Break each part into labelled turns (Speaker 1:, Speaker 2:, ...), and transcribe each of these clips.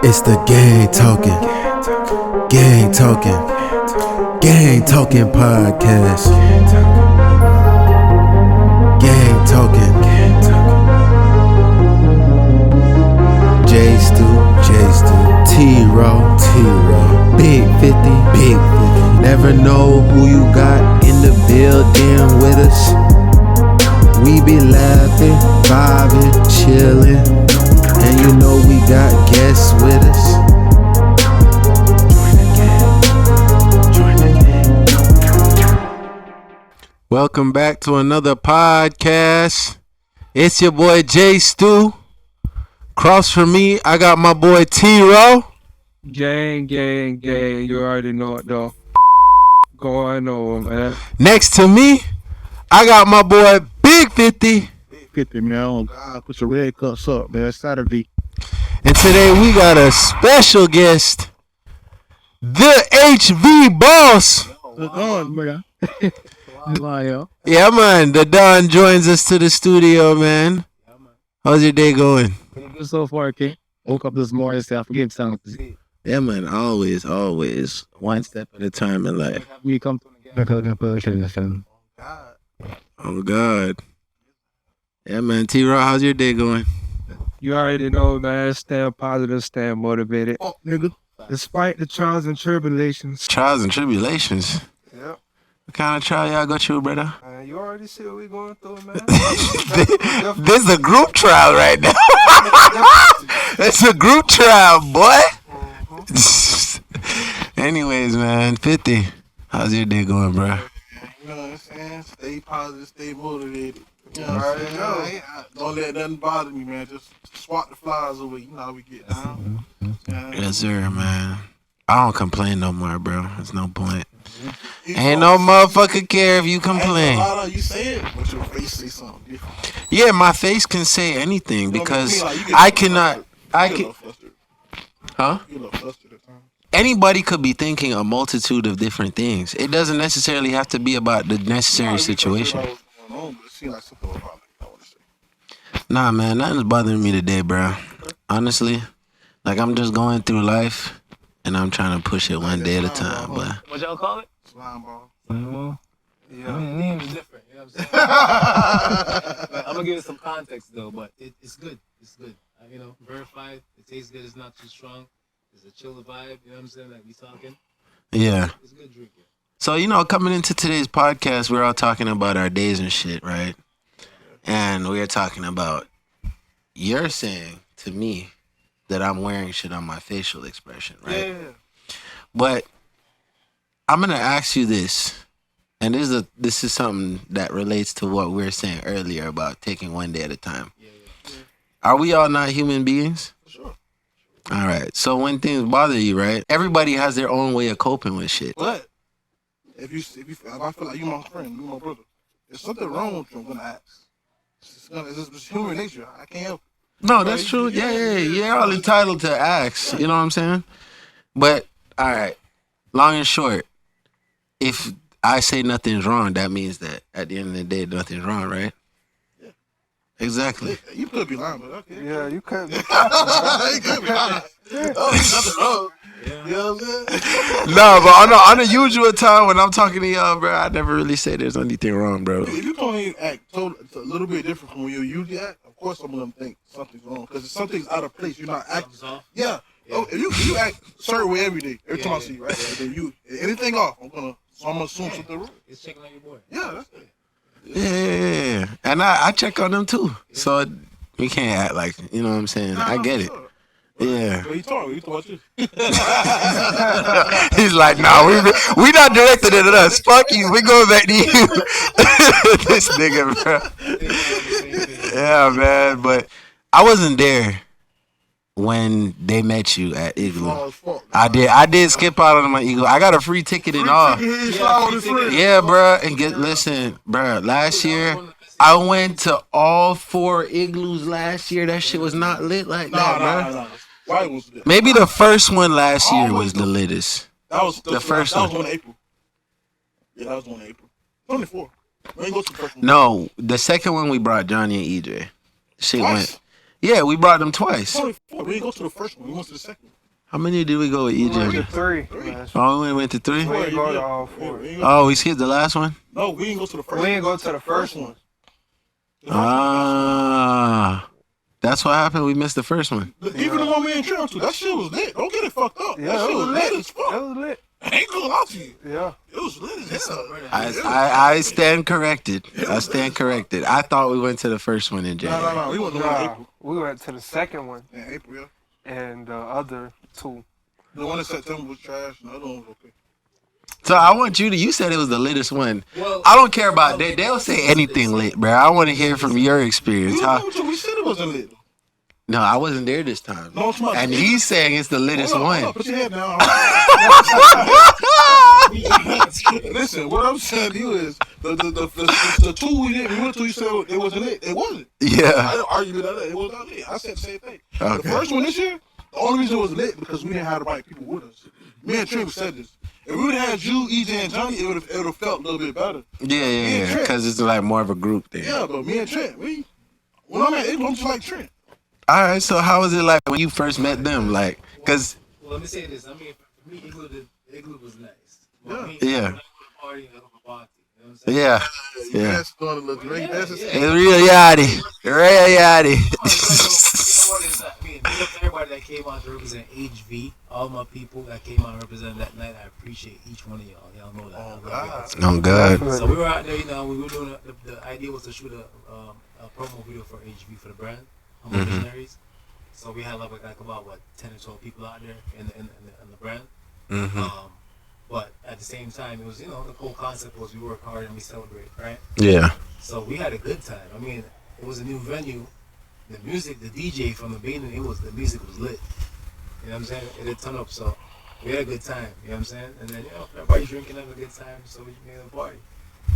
Speaker 1: It's the gang talking podcast. Gang talking. J Stu, T-Raw, Big 50. Never know who you got in the building with us. We be laughing, vibing, chilling. And you know we got guests with us. Join the gang. Welcome back to another podcast. It's your boy J Stu. Across from me, I got my boy T-Raw.
Speaker 2: Gang. You already know what though. Going on, man.
Speaker 1: Next to me, I got my boy Big 50.
Speaker 3: 50, man. Oh, God, put your red cups up, man. It's Saturday.
Speaker 1: And today we got a special guest, the HV boss.
Speaker 3: Man.
Speaker 1: Yeah, man. The Don joins us to the studio, man. How's your day going?
Speaker 3: Good so far, okay? Woke up this morning, said I forget something.
Speaker 1: Yeah, man. Always. One step at a time in life.
Speaker 3: We come to the
Speaker 1: Oh, God. Yeah, man. T-Raw, how's your day going?
Speaker 2: You already know, man. Stand positive, stand motivated.
Speaker 3: Oh, nigga.
Speaker 2: Despite the trials and tribulations.
Speaker 1: Trials and tribulations?
Speaker 2: Yep.
Speaker 1: What kind of trial y'all go through, brother?
Speaker 2: You already see what we going through, man.
Speaker 1: This is a group trial right now. It's a group trial, boy. Anyways, man. 50. How's your day going, bro?
Speaker 4: You know what I'm saying? Stay positive, stay motivated. You know what I'm saying? Don't let nothing bother me, man. Just swat the flies away. You know how we get down.
Speaker 1: Yes, sir, man. I don't complain no more, bro. There's no point. Ain't no motherfucker care if you complain.
Speaker 4: You say it, but your face say something different.
Speaker 1: Yeah, my face can say anything because
Speaker 4: I cannot.
Speaker 1: Huh?
Speaker 4: You look flustered at times.
Speaker 1: Anybody could be thinking a multitude of different things. It doesn't necessarily have to be about the necessary situation. Nah, man, nothing's bothering me today, bro. Honestly, like I'm just going through life and I'm trying to push it one day at a time. But
Speaker 3: What y'all call it?
Speaker 4: Slime ball.
Speaker 3: Yeah. I mean, the name is different. You know what I'm saying? I'm going to give it some context, though, but it's good. It's good. Verified. It tastes good. It's not too strong. It's a chill vibe. You know what I'm saying? Like we talking.
Speaker 1: yeah.
Speaker 3: It's a good drink, yeah.
Speaker 1: So, coming into today's podcast, we're all talking about our days and shit, right? And we're talking about, you're saying to me that I'm wearing shit on my facial expression, right?
Speaker 4: Yeah.
Speaker 1: But I'm going to ask you this, and this is something that relates to what we were saying earlier about taking one day at a time.
Speaker 3: Yeah.
Speaker 1: Are we all not human beings?
Speaker 4: Sure.
Speaker 1: All right. So when things bother you, right? Everybody has their own way of coping with shit.
Speaker 4: But if I feel like you my friend, you my brother, there's something wrong with you, I'm gonna ask. It's human nature. I can't help it.
Speaker 1: No, that's true. Yeah. You're all entitled to ask. You know what I'm saying? But, all right. Long and short, if I say nothing's wrong, that means that at the end of the day, nothing's wrong, right?
Speaker 4: Yeah.
Speaker 1: Exactly.
Speaker 4: You could be lying, but okay.
Speaker 2: Yeah, you could be.
Speaker 4: You could be lying. Oh, there's nothing wrong.
Speaker 3: Yeah.
Speaker 4: You know what I'm saying?
Speaker 1: No, but on a usual time when I'm talking to y'all, bro, I never really say there's anything wrong, bro.
Speaker 4: If you come in and act a little bit different from when you usually act, of course I'm gonna think something's wrong because if something's out of place, you're not acting. Yeah. Oh, if you act a certain way every day, every time I see you, right? And then anything off, I'm gonna assume something wrong.
Speaker 3: It's checking on your boy.
Speaker 4: Yeah, that's it.
Speaker 1: Yeah. And I check on them too. So we can't act like, you know what I'm saying? I get it.
Speaker 4: Sure.
Speaker 1: Yeah.
Speaker 4: He talking about you.
Speaker 1: He's like, nah, we not directed at us. Fuck you. We going back to you. This nigga, bro. Yeah, man. But I wasn't there when they met you at Igloo. I did skip out on my Igloo. I got a free ticket and all. Yeah, bro. And listen, bro. Last year, I went to all 4 Igloos last year. That shit was not lit like that, bro.
Speaker 4: No. Why was it?
Speaker 1: Maybe the first one last year was the littest.
Speaker 4: That was
Speaker 1: the first
Speaker 4: that
Speaker 1: one.
Speaker 4: was one in April. Yeah, that was one in April. 24. We ain't go to the first one.
Speaker 1: No, the second one we brought Johnny and EJ. Shit
Speaker 4: Twice?
Speaker 1: went. Yeah, we brought them twice.
Speaker 4: Only 4. We didn't go to the first one. We went to the second one.
Speaker 1: How many did we go with
Speaker 2: We went to
Speaker 1: EJ?
Speaker 2: 3.
Speaker 1: Oh, we went to 3?
Speaker 2: We didn't go to all 4.
Speaker 1: Oh, we skipped the last one?
Speaker 4: No, we didn't go to the first one.
Speaker 2: We didn't go to the first one.
Speaker 1: Ah. That's what happened. We missed the first one.
Speaker 4: Even the one we ain't trailed to, that shit was lit. Don't get it fucked up.
Speaker 2: Yeah,
Speaker 4: that shit was lit as fuck.
Speaker 2: That was lit.
Speaker 4: I ain't gonna lie to you.
Speaker 2: Yeah.
Speaker 4: It was lit as hell.
Speaker 1: I stand corrected. I stand corrected. I thought we went to the first one in January.
Speaker 4: No. We went to the one in April.
Speaker 2: We went to the second one.
Speaker 4: In April, yeah.
Speaker 2: And the other 2.
Speaker 4: The one in September was trash, and the other one was okay.
Speaker 1: So I want you said it was the littest one.
Speaker 3: Well,
Speaker 1: I don't care about that. They'll say anything lit, bro. I want to hear from your experience.
Speaker 4: We said it wasn't lit.
Speaker 1: No, I wasn't there this time.
Speaker 4: No, it's not.
Speaker 1: And he's saying it's the littest one.
Speaker 4: Put your head down. Listen, what I'm saying to you is the 2 we went to, you said it wasn't lit. It wasn't. I
Speaker 1: Yeah.
Speaker 4: didn't argue with that. It was not lit. I said the same thing.
Speaker 1: Okay.
Speaker 4: The first one this year, the only reason it was lit because we didn't have the right people with us. Me and Trent said this. If we would have had you, EJ, and Johnny, it would have felt a little bit better.
Speaker 1: Yeah. Because it's like more of a group thing.
Speaker 4: Yeah, but me and Trent, when I'm at Igloo, I'm just like Trent.
Speaker 1: All right. So how was it like when you first met them? Like, because
Speaker 3: Well, let me say this. I mean, for me, Igloo was nice. Well,
Speaker 4: Yeah.
Speaker 1: Yeah.
Speaker 3: When I go to a party, I go to a party. You know what I'm saying?
Speaker 1: Yeah.
Speaker 4: You
Speaker 1: Yeah.
Speaker 4: guys doing a little drink dances.
Speaker 1: It's real yachty. Real yachty.
Speaker 3: I mean, big up to everybody that came out to represent HV, all my people that came out to represent that night. I appreciate each one of y'all. Y'all know that. I love y'all.
Speaker 1: Oh, God.
Speaker 3: So we were out there, we were doing the idea was to shoot a promo video for HV for the brand, Humble Visionaries. So we had like about 10 or 12 people out there in the brand. But at the same time, it was the whole concept was we work hard and we celebrate, right?
Speaker 1: Yeah.
Speaker 3: So we had a good time. I mean, it was a new venue. The music, the DJ from the beginning, the music was lit. You know what I'm saying? It did turn up, so we had a good time. You know what I'm saying? And then everybody drinking, having a good time, so we made a party.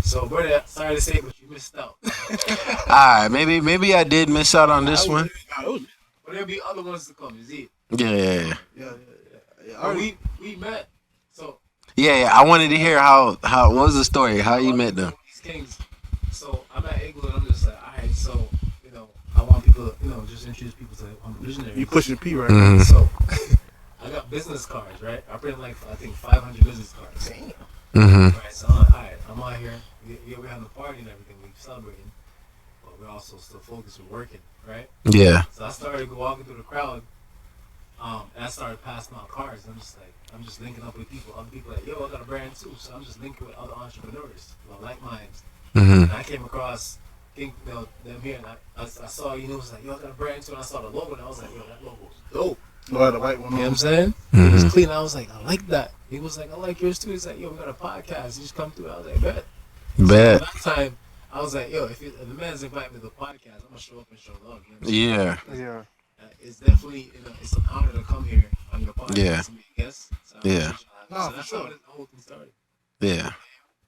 Speaker 3: So, brother, sorry to say, but you missed out.
Speaker 1: All right. Maybe I did miss out on this one.
Speaker 3: But there'll be other ones to come. Is it?
Speaker 1: Yeah.
Speaker 3: But we met. So
Speaker 1: Yeah. I wanted to hear how what was the story? How you met them?
Speaker 3: these kings. So I'm at Igloo, and I'm just like, all right. So I want people to just introduce people to Humble Visionaries.
Speaker 4: You pushing P right
Speaker 1: Mhm.
Speaker 3: So I got business cards, right? I printed I think 500 business cards.
Speaker 1: Mm-hmm.
Speaker 3: Right, so I'm like, all right, I'm out here. Yeah, we're having a party and everything. We're celebrating, but we're also still focused. We're working, right?
Speaker 1: Yeah.
Speaker 3: So I started walking through the crowd, and I started passing out cards. I'm just linking up with people. Other people like, yo, I got a brand too. So I'm just linking with other entrepreneurs, like minds.
Speaker 1: Mm-hmm.
Speaker 3: And I came across, them here, and I saw, it was like, yo, I got a brand too. And I saw the logo, and I was like, yo, that logo's dope.
Speaker 4: No, the white one.
Speaker 3: You know what I'm saying?
Speaker 1: Mm-hmm.
Speaker 3: It was clean. I was like, I like that. He was like, I like yours too. He's like, yo, we got a podcast. You just come through. I was like, bet.
Speaker 1: Bet.
Speaker 3: So that time, I was like, yo, if the man's inviting me to the podcast, I'm gonna show up and show love. You know what I'm saying?
Speaker 1: Yeah.
Speaker 3: It's definitely, it's an honor to come here on your podcast.
Speaker 1: Yeah.
Speaker 3: And be a guest. So
Speaker 1: Yeah.
Speaker 3: So that's how the whole thing started.
Speaker 1: Yeah.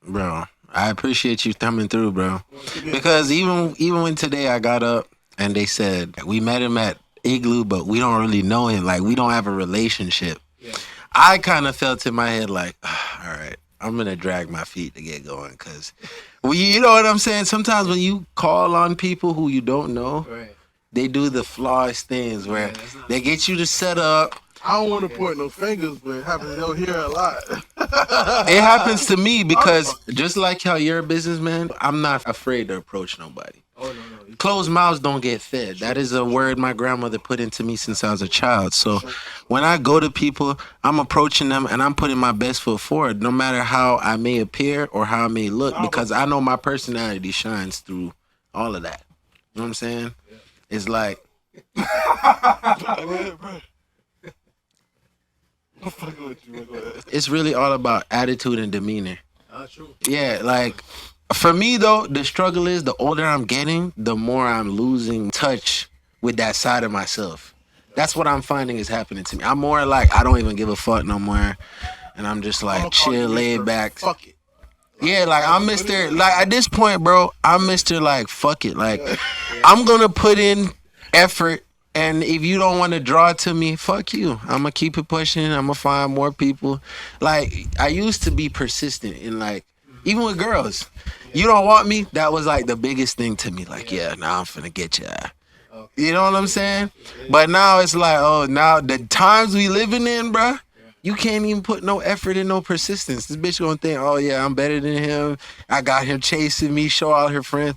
Speaker 1: Bro, I appreciate you coming through, bro. Because even when today I got up and they said we met him at Igloo, but we don't really know him. Like, we don't have a relationship.
Speaker 3: Yeah.
Speaker 1: I kind of felt in my head like, all right, I'm going to drag my feet to get going. Because, you know what I'm saying? Sometimes when you call on people who you don't know,
Speaker 3: Right.
Speaker 1: they do the flawless things where
Speaker 3: Yeah, that's not-
Speaker 1: they get you to set up.
Speaker 4: I don't want to point no fingers, but it happens out here a lot.
Speaker 1: It happens to me because just like how you're a businessman, I'm not afraid to approach nobody.
Speaker 3: Oh, no.
Speaker 1: Closed mouths don't get fed. That is a word my grandmother put into me since I was a child. So when I go to people, I'm approaching them and I'm putting my best foot forward, no matter how I may appear or how I may look, because I know my personality shines through all of that. You know what I'm saying? It's like,
Speaker 4: I'm fucking with you. Go ahead.
Speaker 1: it's really all about attitude and demeanor.
Speaker 3: True.
Speaker 1: Yeah, like, for me though, the struggle is the older I'm getting, the more I'm losing touch with that side of myself. That's what I'm finding is happening to me. I'm more like, I don't even give a fuck no more. And I'm just like
Speaker 4: I'ma call you
Speaker 1: chill, laid
Speaker 4: Mr.
Speaker 1: back.
Speaker 4: Fuck it.
Speaker 1: Yeah, like I'm Mr. Like at this point, bro, I'm Mr. Like, fuck it. Like, I'm gonna put in effort. And if you don't want to draw to me, fuck you. I'm gonna keep it pushing. I'm gonna find more people. Like, I used to be persistent in, like, even with girls. You don't want me? That was like the biggest thing to me. Like, yeah, now I'm finna get you.
Speaker 3: Okay.
Speaker 1: You know what I'm saying? But now it's like, oh, now the times we living in, bruh, you can't even put no effort and no persistence. This bitch gonna think, oh yeah, I'm better than him. I got him chasing me, show all her friends.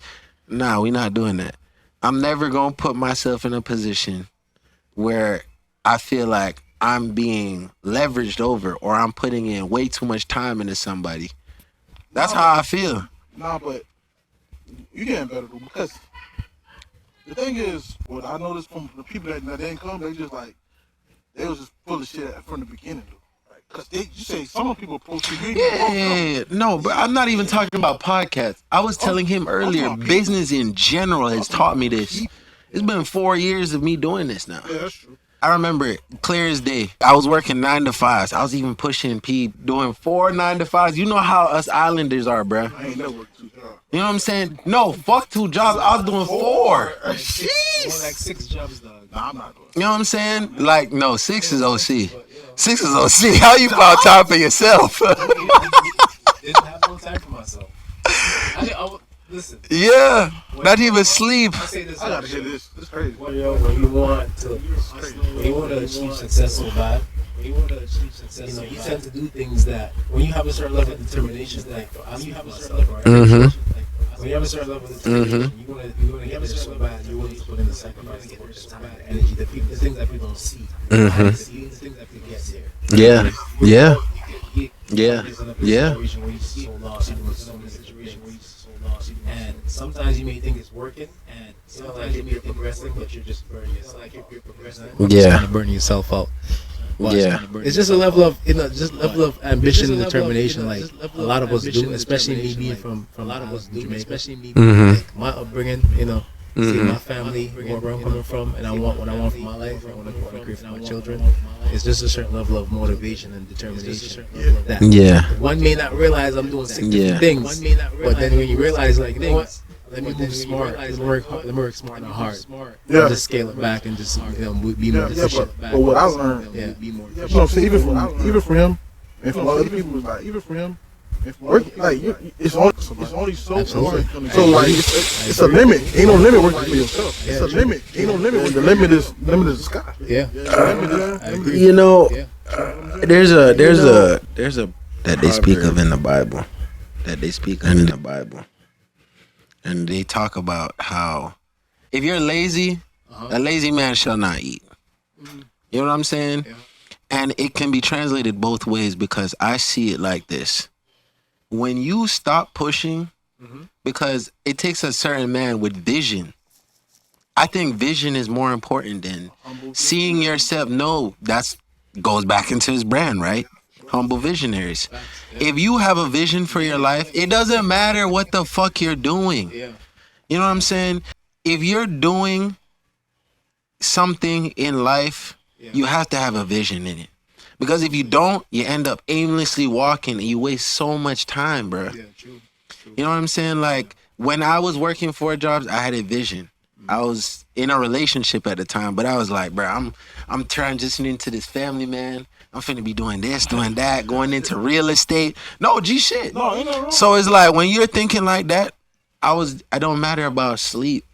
Speaker 1: Nah, we not doing that. I'm never gonna put myself in a position where I feel like I'm being leveraged over or I'm putting in way too much time into somebody. That's how I feel.
Speaker 4: Nah, but you getting better though, because the thing is, what I noticed from the people that didn't come, they just like, they was just full of shit from the beginning though. Like, cause you say some people post you.
Speaker 1: Yeah. No, but I'm not even talking about podcasts. I was telling him earlier, business in general has taught me this. It's been 4 years of me doing this now.
Speaker 4: Yeah, that's true.
Speaker 1: I remember it clear as day. I was working 9 to 5s. I was even pushing P, doing 4 9 to 5s. You know how us islanders are, bruh.
Speaker 4: I ain't never worked 2 jobs.
Speaker 1: You know what I'm saying? No, fuck 2 jobs. I was doing 4.
Speaker 3: Like 6 jobs, dog.
Speaker 4: Nah, I'm not doing it.
Speaker 1: You know what I'm saying? Like, no, 6 is OC. 6 is OC. How you found time for yourself?
Speaker 3: Didn't have no time for myself. Listen.
Speaker 1: Yeah, not even sleep.
Speaker 3: I say this.
Speaker 4: I gotta hear this. This crazy.
Speaker 3: When you want to achieve success so bad, you tend to do things that when you have a certain level of determination, like when you have a certain level, right? When you have a certain level of determination, you want to get there so bad. You want to put in the sacrifice, the work, the time, the energy, the things that people don't see. The things that people get there.
Speaker 1: Yeah, yeah, yeah.
Speaker 3: And sometimes you may think it's working, and sometimes you may be progressing, but you're just burning yourself. Like if you're progressing,
Speaker 1: Yeah.
Speaker 3: kind of burning yourself out.
Speaker 1: Yeah.
Speaker 3: It's just a level of, just level of ambition and determination. Like a lot of us do, especially me being from a lot of us do, especially me, like my upbringing. See my family, where I'm coming from, and I want what I want for my life. I want to create for my children. It's just a certain level of motivation and determination. That one may not realize I'm doing 6 different things, but then when you realize, like, you know what? Let me move smart. Let me work smart and hard.
Speaker 4: Yeah.
Speaker 3: Just scale it back and just be more efficient.
Speaker 4: But what I learned,
Speaker 3: Be more
Speaker 4: you know
Speaker 3: efficient.
Speaker 4: what I'm saying, even for him, and from other people, was like, even for him, work, like, it's only so
Speaker 3: Absolutely.
Speaker 4: so like it's a limit. Ain't no limit working for yourself. It's a limit. Ain't no limit. The limit is the sky.
Speaker 3: Yeah. I agree.
Speaker 1: You know,
Speaker 3: Yeah.
Speaker 1: there's a that they speak of in the Bible. And they talk about how if you're lazy, a lazy man shall not eat. You know what I'm saying?
Speaker 3: Yeah.
Speaker 1: And it can be translated both ways because I see it like this. When you stop pushing, because it takes a certain man with vision. I think vision is more important than seeing yourself. No, that's goes back into his brand, right? Humble visionaries. If you have a vision for your life, it doesn't matter what the fuck you're doing.
Speaker 3: Yeah.
Speaker 1: You know what I'm saying? If you're doing something in life, you have to have a vision in it. Because if you don't, you end up aimlessly walking and you waste so much time, bro.
Speaker 3: Yeah, true.
Speaker 1: You know what I'm saying? Like, when I was working 4 jobs, I had a vision. I was in a relationship at the time, but I was like, bro, I'm transitioning to this family, man. I'm finna be doing this, doing that, going into real estate. No, G shit.
Speaker 4: No, ain't no wrong.
Speaker 1: So it's like, when you're thinking like that, I don't matter about sleep.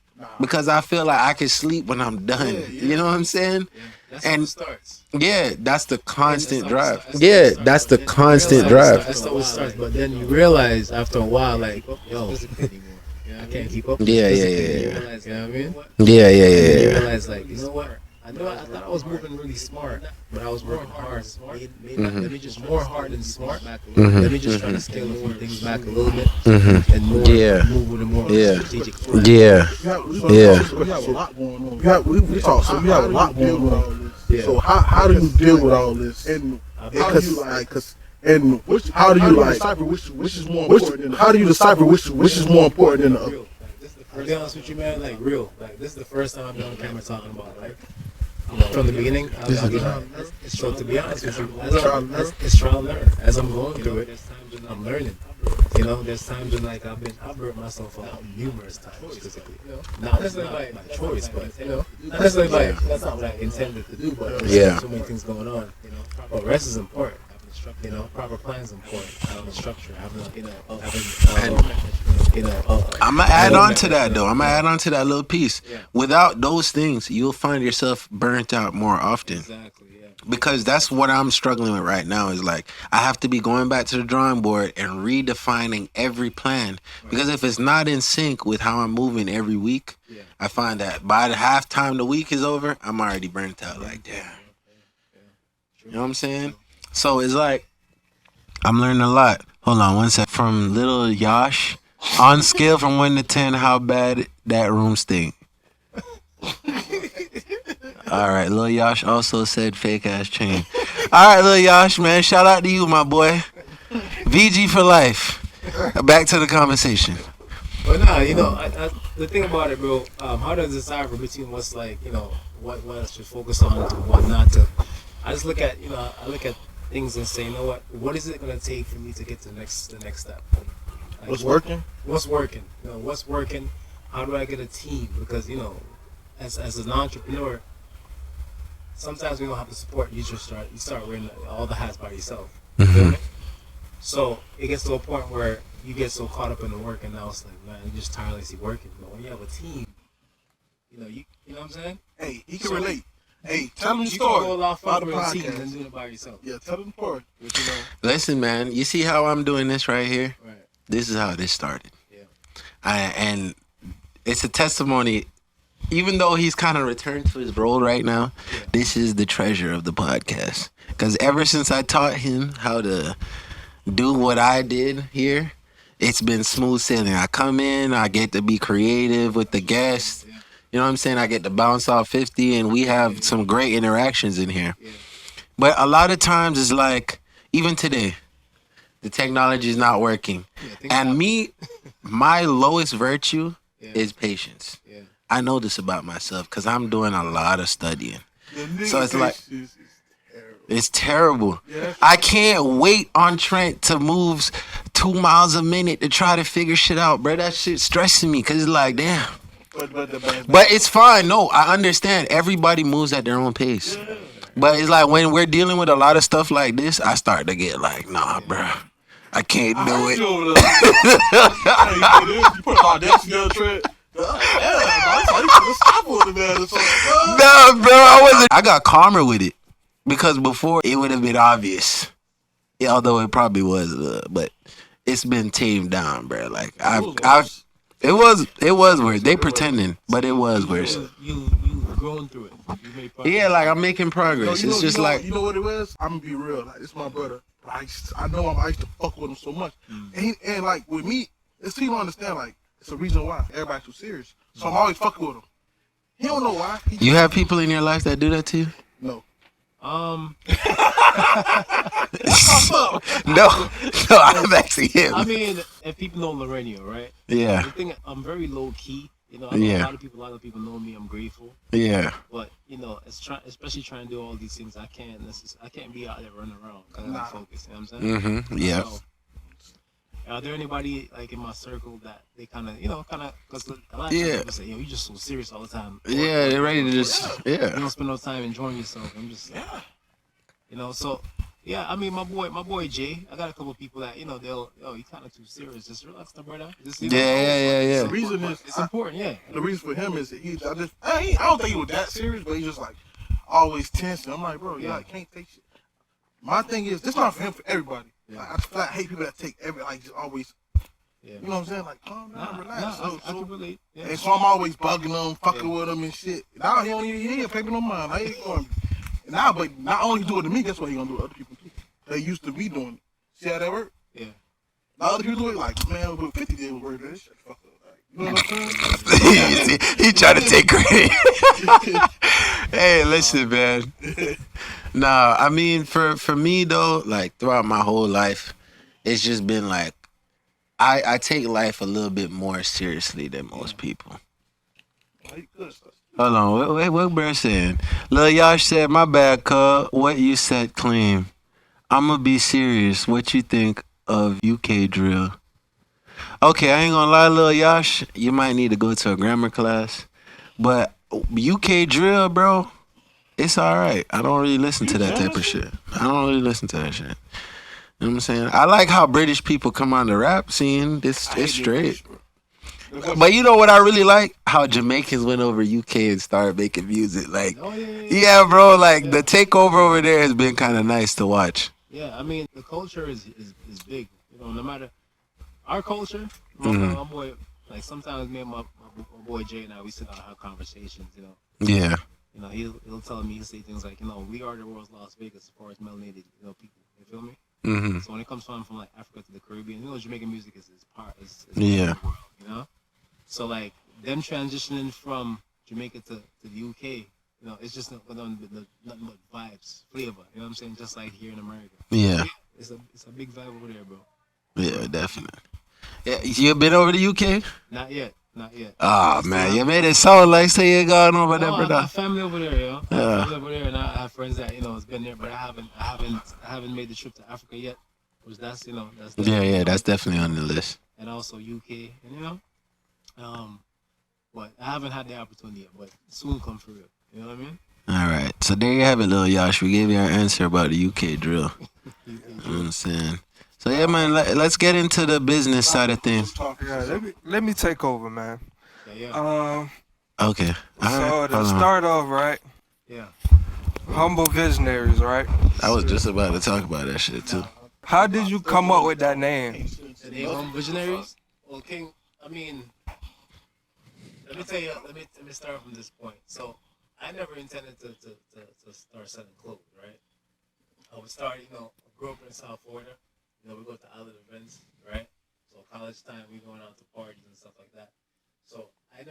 Speaker 1: Because I feel like I can sleep when I'm done. You know what I'm saying?
Speaker 3: That's how it starts.
Speaker 1: Yeah, that's the constant drive.
Speaker 3: That's
Speaker 1: Yeah, that's the constant drive.
Speaker 3: That's how it starts. But then you realize after a while, like, yo, I can't keep up.
Speaker 1: Yeah.
Speaker 3: You realize, you know what I mean?
Speaker 1: Yeah.
Speaker 3: You realize, like, you know what? I thought I was moving really smart, but I was working hard. Let me just more hard than smart. Let me just try to scale a few things back a little bit and more move with a more strategic plan.
Speaker 1: Yeah.
Speaker 4: We have a lot going on. We talk, so we have a lot going on.
Speaker 3: Yeah.
Speaker 4: So how do you deal with all this? And how do you decipher which is more important? How do you decipher which is more important than the other?
Speaker 3: To be honest with you, man, like, real. Like, this is the first time I've been on camera talking about, like, from the beginning. So to be honest with you, it's trial and error. As I'm going through it, I'm learning. You know, there's times when, like, I've burnt myself out numerous times physically. Not necessarily by choice, but not necessarily by, that's not what I intended to do, but there's so many things going on. But rest is important. You know, proper plans important. Having a structure, having
Speaker 1: I'm gonna add on to that though. I'm gonna add on to that little piece.
Speaker 3: Yeah.
Speaker 1: Without those things, you'll find yourself burnt out more often.
Speaker 3: Exactly. Yeah.
Speaker 1: Because that's what I'm struggling with right now is like I have to be going back to the drawing board and redefining every plan. Because if it's not in sync with how I'm moving every week,
Speaker 3: Yeah.
Speaker 1: I find that by the halftime the week is over, I'm already burnt out. Like, damn. You know what I'm saying? So it's like I'm learning a lot. Hold on one sec. From little Yash, on scale from 1 to 10, how bad that room stink? All right, Lil Yash also said fake ass chain. All right, Lil Yash, man, shout out to you, my boy. VG for life. Back to the conversation.
Speaker 3: But nah, you know, the thing about it, bro, how to decipher between what's like, you know, what I should focus on and what not to. I just look at, you know, I look at things and say, you know what is it gonna take for me to get to the next step? Like,
Speaker 4: What's working?
Speaker 3: What's working? You know, what's working? How do I get a team? Because, you know, as an entrepreneur, sometimes we don't have the support. You start wearing all the hats by yourself. You feel me? So it gets to a point where you get so caught up in the work, and now it's like, man, you're just tirelessly working. But when you have a team, you know what I'm saying?
Speaker 4: Hey, he can relate. Hey, tell him the
Speaker 3: You can
Speaker 4: story.
Speaker 3: go a lot
Speaker 4: about
Speaker 3: further
Speaker 4: the
Speaker 3: with a team
Speaker 4: podcast.
Speaker 3: than doing it by yourself.
Speaker 4: Yeah, tell him the story.
Speaker 3: But, you know,
Speaker 1: Listen, man, you see how I'm doing this right here?
Speaker 3: right?
Speaker 1: This is how this started.
Speaker 3: Yeah.
Speaker 1: And it's a testimony. Even though he's kind of returned to his role right now, this is the treasure of the podcast. Because ever since I taught him how to do what I did here, it's been smooth sailing. I come in, I get to be creative with the guests. You know what I'm saying? I get to bounce off 50, and we have some great interactions in here.
Speaker 3: Yeah.
Speaker 1: But a lot of times it's like, even today, the technology is not working. And me, my lowest virtue is patience.
Speaker 3: Yeah.
Speaker 1: I know this about myself because I'm doing a lot of studying. So it's like, it's terrible.
Speaker 4: Yeah.
Speaker 1: I can't wait on Trent to move 2 miles a minute to try to figure shit out, bro. That shit's stressing me because it's like, damn. But it's fine. No, I understand. Everybody moves at their own pace. But it's like when we're dealing with a lot of stuff like this, I start to get like, nah, bro. I can't do it.
Speaker 4: You put all that together, Trent.
Speaker 1: No, bro, I got calmer with it because before it would have been obvious. Yeah, although it probably was, but it's been tamed down, bro. Like it was worse. They pretending, but it was worse.
Speaker 3: You grown through it. You made progress.
Speaker 1: Yeah, like I'm making progress. It's just like
Speaker 4: you know what it was. I'm gonna be real. Like this, my brother. I used to fuck with him so much, and like with me, it's he don't understand. Like it's a reason why everybody's too serious. So I'm always fucking with him. He don't know why.
Speaker 1: You have people in your life that do that to you?
Speaker 4: No.
Speaker 1: No, I'm asking him.
Speaker 3: I mean, if people know Lorenio, right?
Speaker 1: Yeah.
Speaker 3: The thing, I'm very low key. You know,
Speaker 1: Yeah.
Speaker 3: a lot of people know me. I'm grateful.
Speaker 1: Yeah.
Speaker 3: But you know, especially trying to do all these things, I can't be out there running around because I'm focused. You know what I'm saying?
Speaker 1: Mm-hmm. Yeah.
Speaker 3: So, are there anybody like in my circle that they kind of, because a lot of people say, you're just so serious all the time.
Speaker 1: Yeah, they're ready to just
Speaker 3: You don't spend no time enjoying yourself. I'm just so yeah. I mean, my boy Jay. I got a couple of people that you kind of too serious. Just relax, my brother. Just,
Speaker 1: Yeah.
Speaker 4: The reason is
Speaker 3: it's important. Yeah.
Speaker 4: The reason for him is that I don't think he was that serious, but he's just like always tense. And I'm like, bro, I can't take shit. My thing is, this not for him, for everybody.
Speaker 3: Yeah.
Speaker 4: Like, I flat hate people that take just always.
Speaker 3: Yeah.
Speaker 4: You know what I'm saying? Like, calm down, relax.
Speaker 3: I can relate. Yeah.
Speaker 4: And so I'm always bugging him, fucking with him and shit. Now he don't even pay me no mind. I ain't going. Now, but not only do it to me, guess what he gonna do to other people too. They used to be doing it. See how that work?
Speaker 3: Yeah.
Speaker 4: Now other people do it like, man, but 50 didn't work. This shit fucked up. Like, you know what I'm saying?
Speaker 1: he trying to take credit. Hey, listen, man. Nah, I mean, for me though, like throughout my whole life, it's just been like I take life a little bit more seriously than most people. Hold on, what Bear saying? Lil Yash said, my bad, cuz. What you said, clean. I'ma be serious. What you think of UK drill? Okay, I ain't gonna lie, Lil Yash. You might need to go to a grammar class. But UK drill, bro, It's all right. I don't really listen to that type of shit. I don't really listen to that shit. You know what I'm saying? I like how British people come on the rap scene. It's straight. But you know what I really like? How Jamaicans went over UK and started making music. Like, yeah, bro. Like the takeover over there has been kind of nice to watch.
Speaker 3: Yeah, I mean the culture is big. You know, no matter our culture, my boy. Like sometimes me and my boy Jay and I, we sit down and have conversations. You know.
Speaker 1: Yeah.
Speaker 3: You know, he'll tell me, he'll say things like, you know, we are the world's Las Vegas as far as melanated, you know, people. You feel me?
Speaker 1: Mm-hmm.
Speaker 3: So when it comes from like Africa to the Caribbean, you know, Jamaican music is part of the world, you know. So like them transitioning from Jamaica to the UK, you know, it's just nothing but vibes, flavor. You know what I'm saying? Just like here in America.
Speaker 1: Yeah.
Speaker 3: It's a big vibe over there, bro.
Speaker 1: Yeah, definitely. Yeah, you been over the UK?
Speaker 3: Not yet.
Speaker 1: Oh man, you made it sound like say you gone over there, brother.
Speaker 3: I have family over there, yo. I
Speaker 1: Yeah.
Speaker 3: have family over there, and I have friends that has been there, but I haven't made the trip to Africa yet. Which that's
Speaker 1: that's definitely on the list.
Speaker 3: And also UK, and but I haven't had the opportunity yet, but soon come for real. You know what I mean?
Speaker 1: All right, so there you have it, little Yash. We gave you our answer about the UK drill. You know what I'm saying? So yeah, man, let's get into the business side of things.
Speaker 2: Yeah, let me take over, man.
Speaker 3: Yeah.
Speaker 1: Okay.
Speaker 2: So to start off, right?
Speaker 3: Yeah.
Speaker 2: Humble visionaries, right?
Speaker 1: I was just about to talk about that shit too.
Speaker 2: How did you come up with that name?
Speaker 3: The name Humble Visionaries? Well, King, I mean, let me tell you. Let me start from this point. So I never intended to start selling clothes, right? I would start, I grew up in South Florida. We go to outlet events, right? So college time, we going out to parties and stuff like that. So I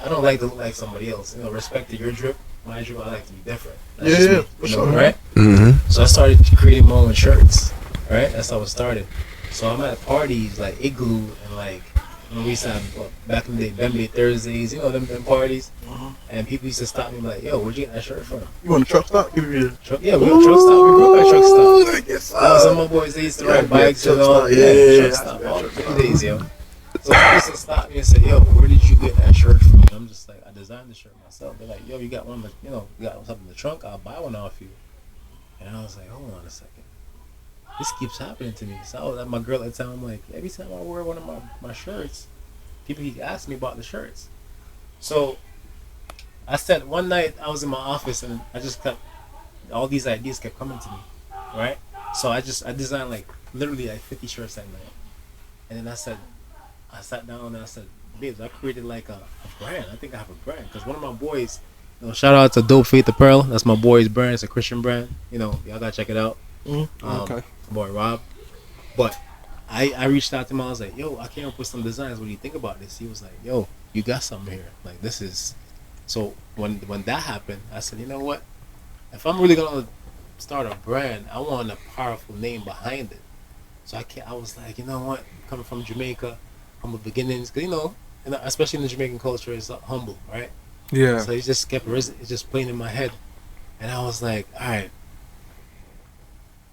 Speaker 3: don't like to look like somebody else. Respect to your drip, my drip, I like to be different. That's for sure. Right?
Speaker 1: Mm-hmm.
Speaker 3: So I started creating my own shirts, right? That's how it started. So I'm at parties like Igloo and like, we used to have, back in the day, Bembe Thursdays, them parties. And people used to stop me like, yo, where'd you get that shirt from?
Speaker 4: You want a truck stop? Give me
Speaker 3: truck. Yeah, we were truck stop. We grew up at truck stop. That was some of my boys, they used to ride bikes and all. Truck stop. All the days, yo. So they used to stop me and say, yo, where did you get that shirt from? And I'm just like, I designed the shirt myself. They're like, yo, you got one, you got something in the trunk? I'll buy one off you. And I was like, hold on a second. This keeps happening to me. So I was at my girl at the time, I'm like, every time I wear one of my shirts, people keep asking me about the shirts. So I said one night I was in my office and I just kept, all these ideas kept coming to me, right? So I designed like literally like 50 shirts that night. And then I sat down and I said, babes, I created like a brand. I think I have a brand. Because one of my boys, shout out to Dope Faith Apparel. That's my boy's brand. It's a Christian brand. Y'all gotta check it out.
Speaker 2: Okay.
Speaker 3: Boy Rob. But I reached out to him. I was like, yo, I came up with some designs. What do you think about this? He was like, yo, you got something here. Like, this is... So when that happened, I said, you know what? If I'm really gonna start a brand, I want a powerful name behind it. So I was like, you know what? Coming from Jamaica, humble beginnings, cause especially in the Jamaican culture, it's humble, right?
Speaker 2: Yeah.
Speaker 3: So it just kept just playing in my head, and I was like, all right,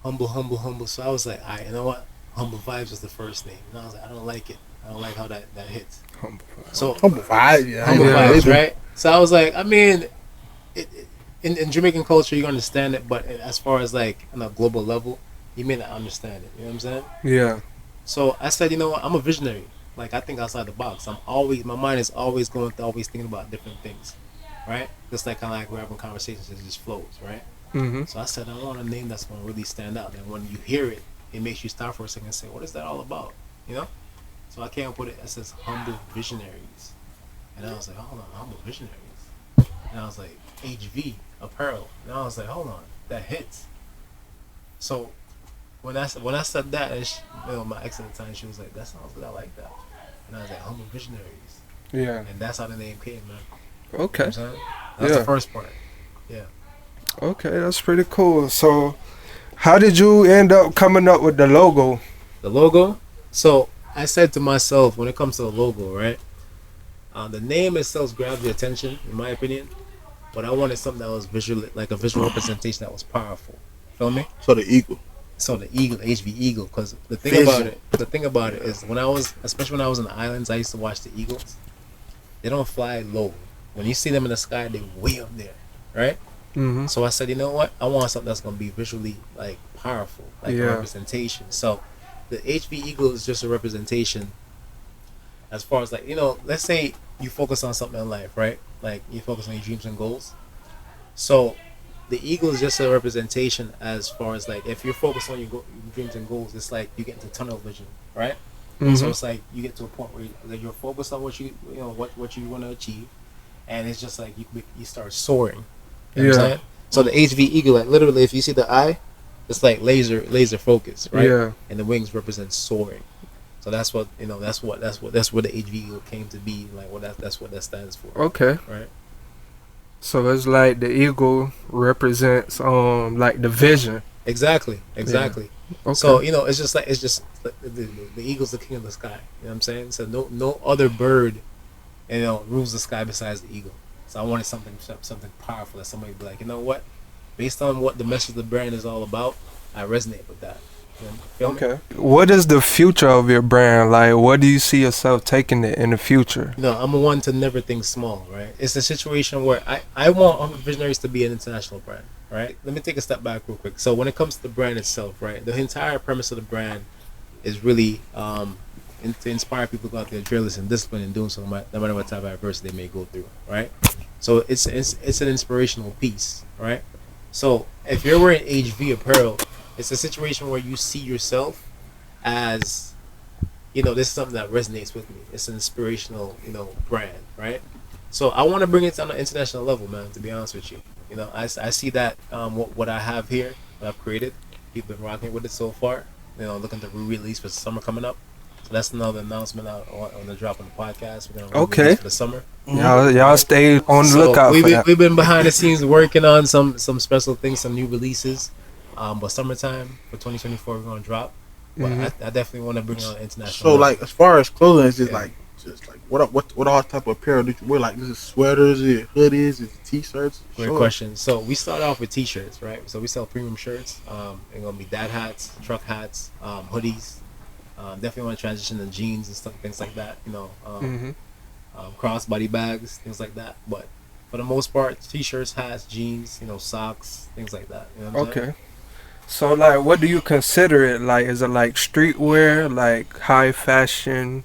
Speaker 3: humble. So I was like, all right, you know what? Humble Vibes was the first name, and I was like, I don't like it. I don't like how that hits.
Speaker 2: Humble Vibes.
Speaker 3: So
Speaker 4: Humble Vibes, yeah.
Speaker 3: Humble Vibes, right? So I was like, I mean, in Jamaican culture, you understand it, but as far as like on a global level, you may not understand it. You know what I'm saying?
Speaker 2: Yeah.
Speaker 3: So I said, you know what? I'm a visionary. Like, I think outside the box. My mind is always always thinking about different things, right? Just like kind of like we're having conversations, it just flows, right?
Speaker 2: Mm-hmm.
Speaker 3: So I said, I want a name that's going to really stand out. And when you hear it, it makes you stop for a second and say, what is that all about? So I came up with it. It says Humble Visionaries. And I was like, hold on, Humble Visionaries. And I was like, HV, apparel. And I was like, hold on, that hits. So when I said that, and my ex at the time, she was like, that sounds good, I like that. And I was like, Humble Visionaries.
Speaker 2: Yeah.
Speaker 3: And that's how the name came, man.
Speaker 2: Okay.
Speaker 3: That's the first part. Yeah.
Speaker 2: Okay, that's pretty cool. So how did you end up coming up with the logo?
Speaker 3: The logo? So I said to myself, when it comes to the logo, right? The name itself grabbed the attention, in my opinion. But I wanted something that was like a visual representation that was powerful. Feel me?
Speaker 4: So the eagle.
Speaker 3: So the eagle, HV eagle, because the thing about it is especially when I was in the islands, I used to watch the eagles. They don't fly low. When you see them in the sky, they way up there, right?
Speaker 2: Mm-hmm.
Speaker 3: So I said, you know what? I want something that's gonna be visually like powerful, like a
Speaker 2: Yeah.
Speaker 3: representation. So the HV Eagle is just a representation as far as like, let's say you focus on something in life, right? Like you focus on your dreams and goals. So the eagle is just a representation as far as like if you're focused on your dreams and goals, it's like you get into tunnel vision, right?
Speaker 2: Mm-hmm.
Speaker 3: So it's like you get to a point where you're focused on what what you want to achieve, and it's just like you start soaring. You know what I'm
Speaker 2: Yeah.
Speaker 3: saying? So the HV eagle, like literally, if you see the eye, it's like laser focus, right?
Speaker 2: Yeah.
Speaker 3: And the wings represent soaring. So that's what that's what the HV eagle came to be. Like that's what that stands for.
Speaker 2: Okay.
Speaker 3: Right.
Speaker 2: So it's like the eagle represents like the vision.
Speaker 3: Exactly.
Speaker 2: Okay.
Speaker 3: So it's just like the eagle's the king of the sky. You know what I'm saying? So no other bird, rules the sky besides the eagle. So I wanted something powerful that somebody would be like, you know what? Based on what the message of the brand is all about, I resonate with that. You feel me?
Speaker 2: Okay. What is the future of your brand? Like, what do you see yourself taking it in the future?
Speaker 3: No, I'm a one to never think small, right? It's a situation where I want Hungry Visionaries to be an international brand, right? Let me take a step back real quick. So when it comes to the brand itself, right, the entire premise of the brand is really to inspire people to go out there fearless and disciplined in doing so, no matter what type of adversity they may go through, right? So it's an inspirational piece, right? So if you're wearing HV apparel, it's a situation where you see yourself as, this is something that resonates with me. It's an inspirational, brand, right? So I want to bring it on an international level, man, to be honest with you. I see that what I have here, what I've created, people been rocking with it so far. Looking to re-release for summer coming up. So that's another announcement out on the drop on the podcast. We're gonna re-release for the summer.
Speaker 2: Y'all stay on the lookout for that.
Speaker 3: We've been behind the scenes working on some special things, some new releases. But summertime for 2024 we're gonna drop. But I definitely want to bring on international.
Speaker 4: So like as far as clothing, it's just like what all type of apparel do you wear? Like, is it sweaters, is it hoodies, is it t-shirts?
Speaker 3: Great question. So we start off with t-shirts, right? So we sell premium shirts. It's gonna be dad hats, truck hats, hoodies. Definitely want to transition to jeans and stuff, things like that. Crossbody bags, things like that. But for the most part, t-shirts, hats, jeans, socks, things like that. You know what I'm saying?
Speaker 2: Okay. So like, what do you consider it? Like, is it like streetwear, like high fashion?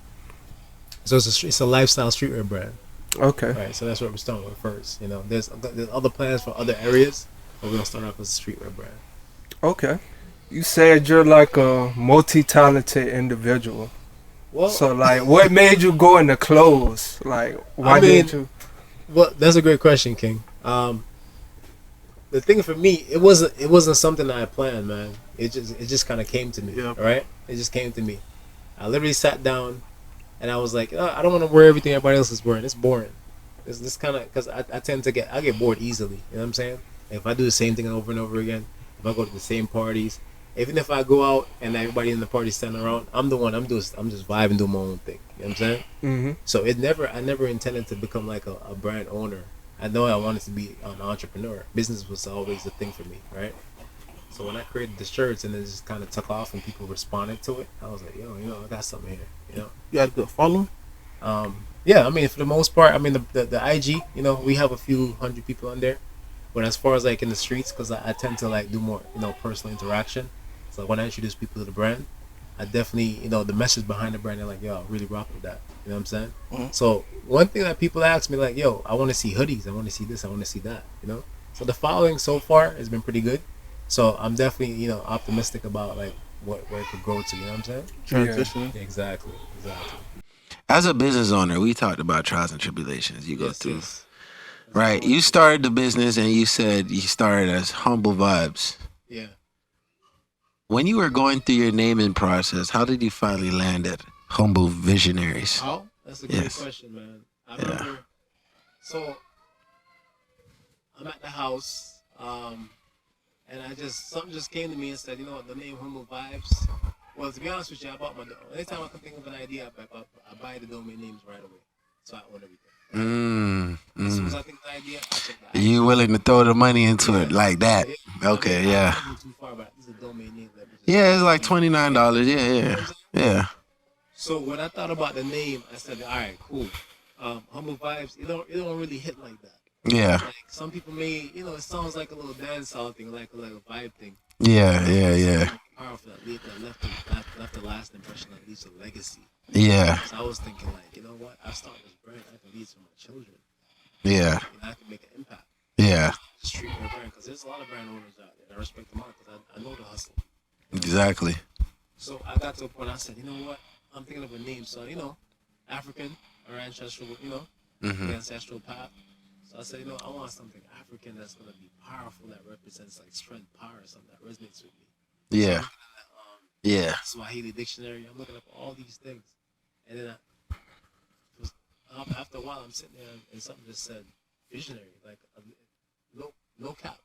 Speaker 3: So it's a lifestyle streetwear brand.
Speaker 2: Okay.
Speaker 3: Right. So that's what we're starting with first. There's other plans for other areas, but we're gonna start off as a streetwear brand.
Speaker 2: Okay. You said you're like a multi-talented individual.
Speaker 3: Well,
Speaker 2: So like, what made you go into clothes? Like, why didn't you?
Speaker 3: Well, that's a great question, King. The thing for me, it wasn't something that I planned, man. It just kind of came to me.
Speaker 4: Yeah.
Speaker 3: Right? It just came to me. I literally sat down, and I was like, I don't want to wear everything everybody else is wearing. It's boring. It's this kind of because I tend to get bored easily. You know what I'm saying? If I do the same thing over and over again, if I go to the same parties, even if I go out and everybody in the party standing around, I'm just vibing, doing my own thing. You know what I'm saying?
Speaker 2: Mm-hmm.
Speaker 3: So I never intended to become like a brand owner. I know I wanted to be an entrepreneur. Business was always the thing for me, right? So when I created the shirts and it just kind of took off and people responded to it, I was like, yo, I got something here,
Speaker 4: You got a good following?
Speaker 3: Yeah, I mean, for the most part, I mean, the IG, we have a few hundred people on there. But as far as like in the streets, because I tend to like do more, personal interaction. So when I introduce people to the brand, I definitely, the message behind the brand, they're like, yo, I really rock with that. You know what I'm saying?
Speaker 4: Mhm.
Speaker 3: So one thing that people ask me, like, yo, I want to see hoodies. I want to see this. I want to see that. So the following so far has been pretty good. So I'm definitely, optimistic about like where it could grow to. You know what I'm saying?
Speaker 4: Transition.
Speaker 3: Yeah, exactly.
Speaker 1: As a business owner, we talked about trials and tribulations you go
Speaker 3: Yes,
Speaker 1: through.
Speaker 3: yes.
Speaker 1: Right. You started the business and you said you started as Humble Vibes.
Speaker 3: Yeah.
Speaker 1: When you were going through your naming process, how did you finally land at Humble Visionaries?
Speaker 3: How? That's a great
Speaker 1: Yes.
Speaker 3: question, man. I remember. So I'm at the house, and something just came to me and said, you know what, the name Humble Vibes. Well, to be honest with you, I bought my. Anytime I can think of an idea, I buy the domain names right away, so I own everything. As soon as I think of an idea, I check that.
Speaker 1: You willing to throw the money into it like that? Okay,
Speaker 3: I mean,
Speaker 1: yeah.
Speaker 3: I'm not too far, but this is a domain name.
Speaker 1: Yeah, it's like $29. Yeah.
Speaker 3: So when I thought about the name, I said, all right, cool. Humble Vibes, it don't really hit like that.
Speaker 1: Yeah.
Speaker 3: Like some people may, it sounds like a little dance hall thing, like a vibe thing.
Speaker 1: Yeah. Yeah.
Speaker 3: Powerful that left a lasting impression, that leaves a legacy.
Speaker 1: Yeah.
Speaker 3: So I was thinking, like, you know what? I started this brand. I can leave to my children.
Speaker 1: Yeah.
Speaker 3: I can make an impact.
Speaker 1: Yeah.
Speaker 3: Street brand, because there's a lot of brand owners out there. I respect them all because I know the hustle.
Speaker 1: Exactly.
Speaker 3: So I got to a point. I said, you know what? I'm thinking of a name. So African or ancestral, the ancestral path. So I said, I want something African that's gonna be powerful, that represents like strength, power, something that resonates with me.
Speaker 1: Yeah.
Speaker 3: So
Speaker 1: Yeah.
Speaker 3: Swahili dictionary. I'm looking up all these things, and then after a while, I'm sitting there and something just said visionary, like no cap.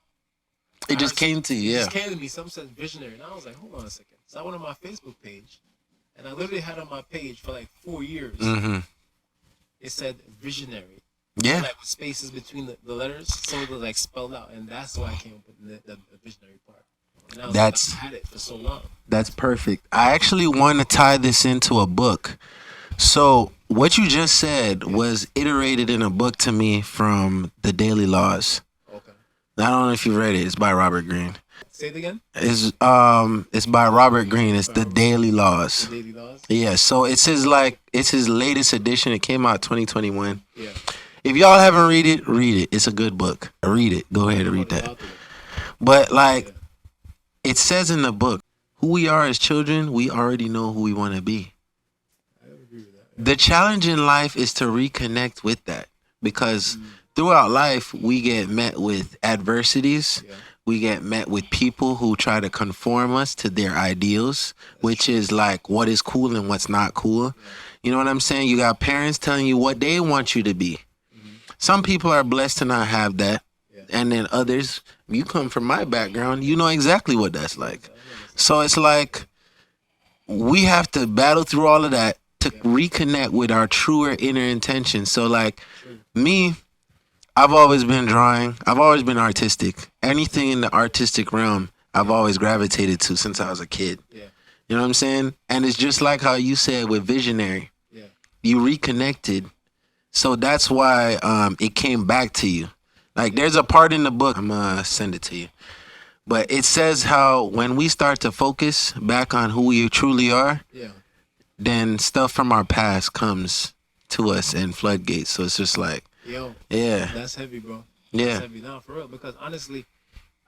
Speaker 1: It just came to you.
Speaker 3: It
Speaker 1: Yeah.
Speaker 3: just came to me. Something said visionary, and I was like, hold on a second. So I went on my Facebook page, and I literally had on my page for like 4 years.
Speaker 1: Mm-hmm.
Speaker 3: It said visionary.
Speaker 1: Yeah.
Speaker 3: Like with spaces between the letters, so it was like spelled out, and that's why I came up with the visionary part. And I had it for so long.
Speaker 1: That's perfect. I actually want to tie this into a book. So what you just said was iterated in a book to me from The Daily Laws.
Speaker 3: Okay.
Speaker 1: I don't know if you read it. It's by Robert Greene.
Speaker 3: Say it again.
Speaker 1: It's by Robert Greene. It's The Daily Laws.
Speaker 3: The Daily Laws.
Speaker 1: Yeah. So it's his latest edition. It came out 2021.
Speaker 3: Yeah.
Speaker 1: If y'all haven't read it. It's a good book. Read it. Go ahead and read that. But it says in the book, who we are as children, we already know who we want to be.
Speaker 3: I agree with that.
Speaker 1: The challenge in life is to reconnect with that, because throughout life we get met with adversities.
Speaker 3: Yeah.
Speaker 1: We get met with people who try to conform us to their ideals, which is like what is cool and what's not cool.
Speaker 3: Yeah.
Speaker 1: You know what I'm saying? You got parents telling you what they want you to be. Some people are blessed to not have that. Yeah. And then others, you come from my background, you know exactly what that's like. So it's like we have to battle through all of that to reconnect with our truer inner intention. So like me, I've always been drawing. I've always been artistic. Anything in the artistic realm, I've always gravitated to since I was a kid. Yeah. You know what I'm saying? And it's just like how you said with visionary. Yeah. You reconnected. So that's why it came back to you. Like there's a part in the book, I'm going to send it to you. But it says how when we start to focus back on who we truly are, then stuff from our past comes to us in floodgates. So it's just like,
Speaker 3: that's heavy, bro.
Speaker 1: Yeah.
Speaker 3: That's heavy now, for real. Because honestly,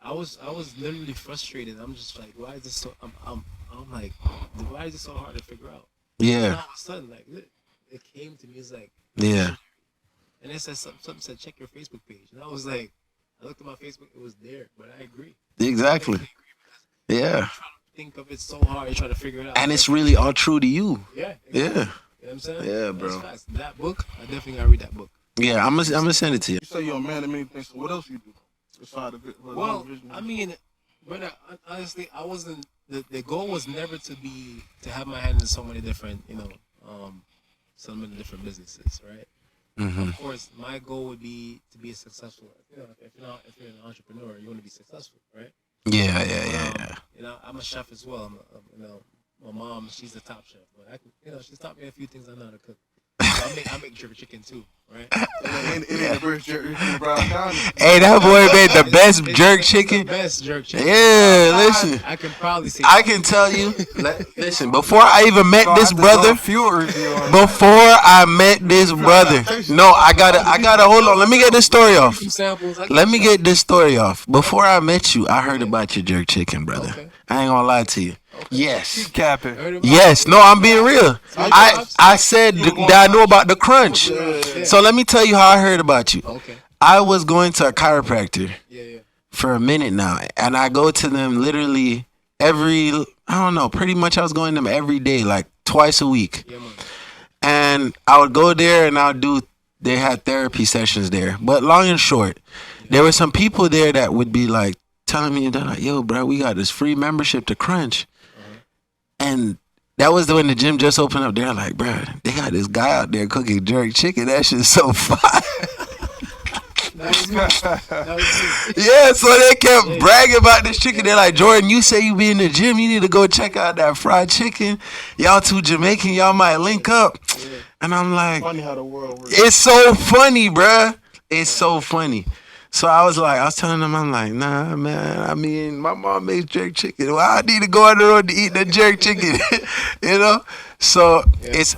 Speaker 3: I was literally frustrated. I'm just like, why is this so? I'm like, why is it so hard to figure out?
Speaker 1: Yeah.
Speaker 3: And all of a sudden, like, it came to me. It's like,
Speaker 1: yeah.
Speaker 3: And it said something said check your Facebook page, and I was like, I looked at my Facebook, it was there, but I agree.
Speaker 1: Exactly. Yeah.
Speaker 3: You're trying to think of it so hard, you try to figure it out.
Speaker 1: And it's really all true to you.
Speaker 3: Yeah. Exactly.
Speaker 1: Yeah.
Speaker 3: You know what I'm saying?
Speaker 1: Yeah, bro.
Speaker 3: That's that book, I definitely gotta read that book.
Speaker 1: Yeah, I'm gonna send it to you.
Speaker 4: You say you're a man of many things, so what else you do? Besides the
Speaker 3: well, I mean, brother, honestly, I wasn't. The goal was never to have my hand in so many different, so many different businesses, right?
Speaker 1: Mm-hmm.
Speaker 3: Of course, my goal would be to be successful. If you're an entrepreneur, you want to be successful, right?
Speaker 1: Yeah.
Speaker 3: I'm a chef as well. My mom, she's a top chef, but she's taught me a few things I know how to cook. So I make jerk chicken too, right?
Speaker 1: Hey, that boy made the best jerk chicken.
Speaker 3: The best jerk chicken.
Speaker 1: Yeah, listen.
Speaker 3: I can probably say.
Speaker 1: I can tell you. Listen, before I even met this brother, no, I gotta hold on. Let me get this story off. Before I met you, I heard about your jerk chicken, brother. Okay. I ain't gonna lie to you. Okay. Yes.
Speaker 2: Keep capping.
Speaker 1: Yes. No, I'm being real. I said that I knew about the crunch. Yeah. So let me tell you how I heard about you. Okay. I was going to a chiropractor for a minute now, and I go to them literally pretty much I was going to them every day, like twice a week. Yeah, man. And I would go there and they had therapy sessions there. But long and short, there were some people there that would be like telling me, they're like, yo, bro, we got this free membership to Crunch. And that was when the gym just opened up. They're like, bro, they got this guy out there cooking jerk chicken. That shit's so fire.
Speaker 3: That was me.
Speaker 1: Yeah, so they kept bragging about this chicken. They're like, Jordan, you say you be in the gym. You need to go check out that fried chicken. Y'all two Jamaican, y'all might link up. Yeah. And I'm like,
Speaker 4: funny how the world works.
Speaker 1: It's so funny, bruh. It's so funny. So I was telling them, I'm like, nah, man. I mean, my mom makes jerk chicken. Well, I need to go on the road to eat the jerk chicken, you know. So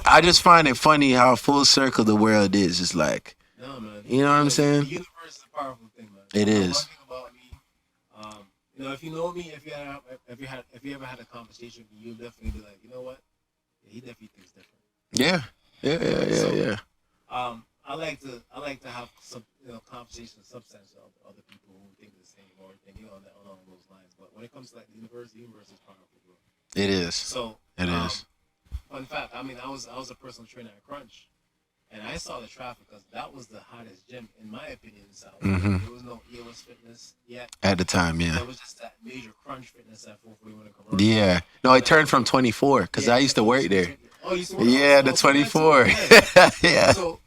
Speaker 1: I just find it funny how full circle the world is. It's like,
Speaker 3: No, man.
Speaker 1: you know what I'm saying?
Speaker 3: The universe is a powerful thing, man.
Speaker 1: It is.
Speaker 3: One thing about me, if you know me, if you ever had a conversation with me, you'll definitely be like, you know what? Yeah, he definitely thinks different.
Speaker 1: Yeah.
Speaker 3: I like to have some conversation substance of other people who think the same or think along those lines. But when it comes to like the universe is powerful, bro.
Speaker 1: It is.
Speaker 3: So
Speaker 1: It is.
Speaker 3: fun fact, I mean, I was a personal trainer at Crunch, and I saw the traffic because that was the hottest gym in my opinion in South.
Speaker 1: Mhm.
Speaker 3: There was no EOS Fitness yet.
Speaker 1: At the time, yeah.
Speaker 3: There was just that major Crunch Fitness at 441 in Commercial.
Speaker 1: Yeah. No, it turned from 24 because I used to work there.
Speaker 3: Oh, you used to work
Speaker 1: Yeah, the 24. Yeah.
Speaker 3: So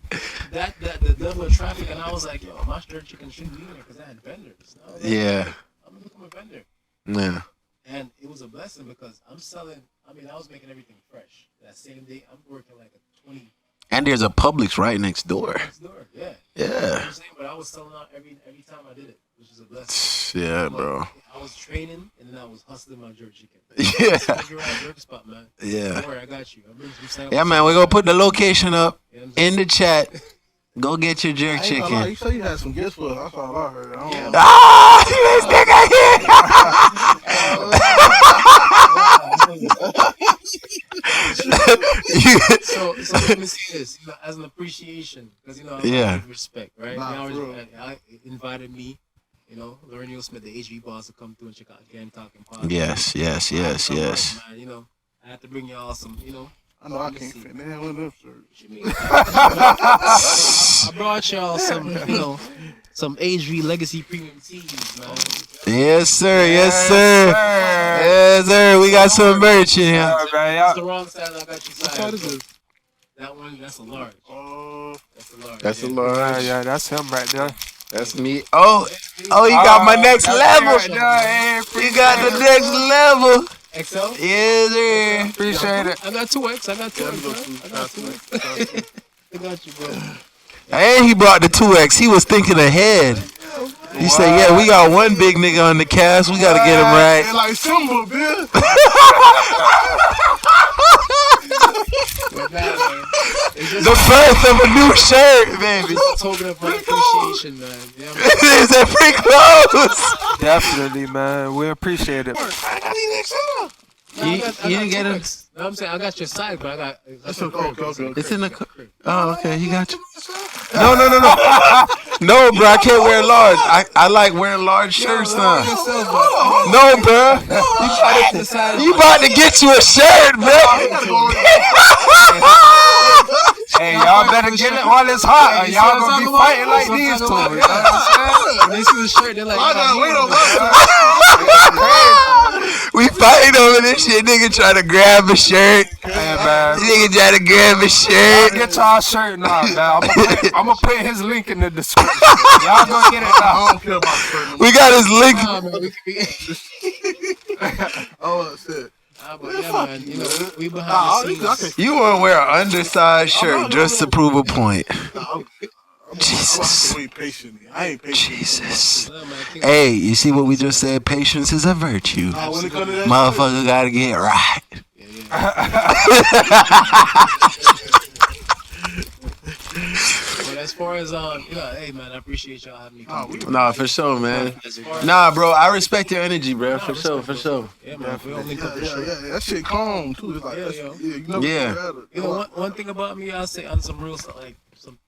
Speaker 3: the level of traffic, and I was like, yo, my jerk chicken shouldn't be in there because I had vendors. And I was like,
Speaker 1: Yeah.
Speaker 3: I'm gonna become a vendor.
Speaker 1: Yeah.
Speaker 3: And it was a blessing because I was making everything fresh. That same day, I'm working like a 20
Speaker 1: And there's a Publix right next door.
Speaker 3: next door. Yeah.
Speaker 1: Yeah.
Speaker 3: You know what I'm saying? But I was selling out every time I did it, which is a blessing.
Speaker 1: Yeah,
Speaker 3: But
Speaker 1: bro.
Speaker 3: I was training and then I was hustling my jerk chicken.
Speaker 1: Yeah.
Speaker 3: You're at jerk spot, man.
Speaker 1: Yeah.
Speaker 3: Don't worry, I got you. I'm bringing some samples.
Speaker 1: Yeah, man, we're going to put the location up
Speaker 3: You know what I'm saying?
Speaker 1: in the chat. Go get your jerk
Speaker 4: I ain't gonna lie,
Speaker 1: chicken.
Speaker 4: you say you had some gifts for us. That's all I heard. I don't know.
Speaker 1: Ah, this nigga here.
Speaker 3: So let me say this, as an appreciation, because I give respect, right?
Speaker 4: Nah, for real.
Speaker 3: I invited me, Lauren Smith, the HV boss, to come through and check out again Talkin podcast.
Speaker 1: Yes.
Speaker 3: Man, I had to bring y'all some,
Speaker 4: I know I can't fit in there with them shirts.
Speaker 3: I brought y'all some, some HV Legacy Premium tees, man.
Speaker 1: Yes, sir. We got some merch in here.
Speaker 3: It's the wrong size. I got you size.
Speaker 2: What is this?
Speaker 3: That one, that's a large.
Speaker 4: Oh,
Speaker 1: That's a
Speaker 3: yeah.
Speaker 1: large.
Speaker 2: Yeah, that's him right there.
Speaker 1: That's me. Oh, you got my next level. You got the next level.
Speaker 3: XL?
Speaker 1: Yes, sir.
Speaker 2: Appreciate it.
Speaker 3: I got 2X. I got 2X, bro. I got you, bro.
Speaker 1: And he brought the 2X. He was thinking ahead. He said, yeah, we got one big nigga on the cast. We got to get him right.
Speaker 4: They like Simba, bitch.
Speaker 1: The birth of a new shirt, baby.
Speaker 3: It's a token of my appreciation, man.
Speaker 1: Is that pretty close?
Speaker 2: Definitely, man. We appreciate it.
Speaker 1: You didn't get it?
Speaker 3: No, I'm saying I got your size, but I got.
Speaker 4: That's okay.
Speaker 1: It's in the. Oh, okay. He got you. No. No, bro. I can't wear large. I like wearing large shirts now. No, bro. You about to get you a shirt, bro.
Speaker 2: Hey, y'all better get it while it's hot, or y'all gonna be fighting like these two. You know what I'm saying?
Speaker 3: When they see the shirt, they're like,
Speaker 4: I gotta wait on
Speaker 1: We fighting over this shit. Nigga trying to grab a shirt.
Speaker 2: Hey, man.
Speaker 1: Nigga trying to grab a shirt.
Speaker 2: Get y'all shirt now, man. I'm gonna put his link in the description. Y'all gonna get it now.
Speaker 4: I don't care about shirt.
Speaker 1: We got his link.
Speaker 4: Oh, shit.
Speaker 3: But yeah, man, we behind the scenes.
Speaker 1: You want to wear an undersized shirt just to prove a point. Jesus.
Speaker 4: Wait patiently. I ain't patient.
Speaker 1: Jesus. Hey, you see what we just said? Patience is a virtue.
Speaker 4: When it comes to that
Speaker 1: Motherfucker gotta get right.
Speaker 3: But as far as hey man, I appreciate y'all having me come.
Speaker 1: Nah, for sure, man. Nah, bro, I respect your energy, bro. For sure.
Speaker 3: Yeah, man. We don't link up for
Speaker 4: yeah,
Speaker 3: sure.
Speaker 4: that shit calm too. It's like, you never
Speaker 1: Yeah.
Speaker 4: get
Speaker 3: One thing about me, I'll say on some real stuff, like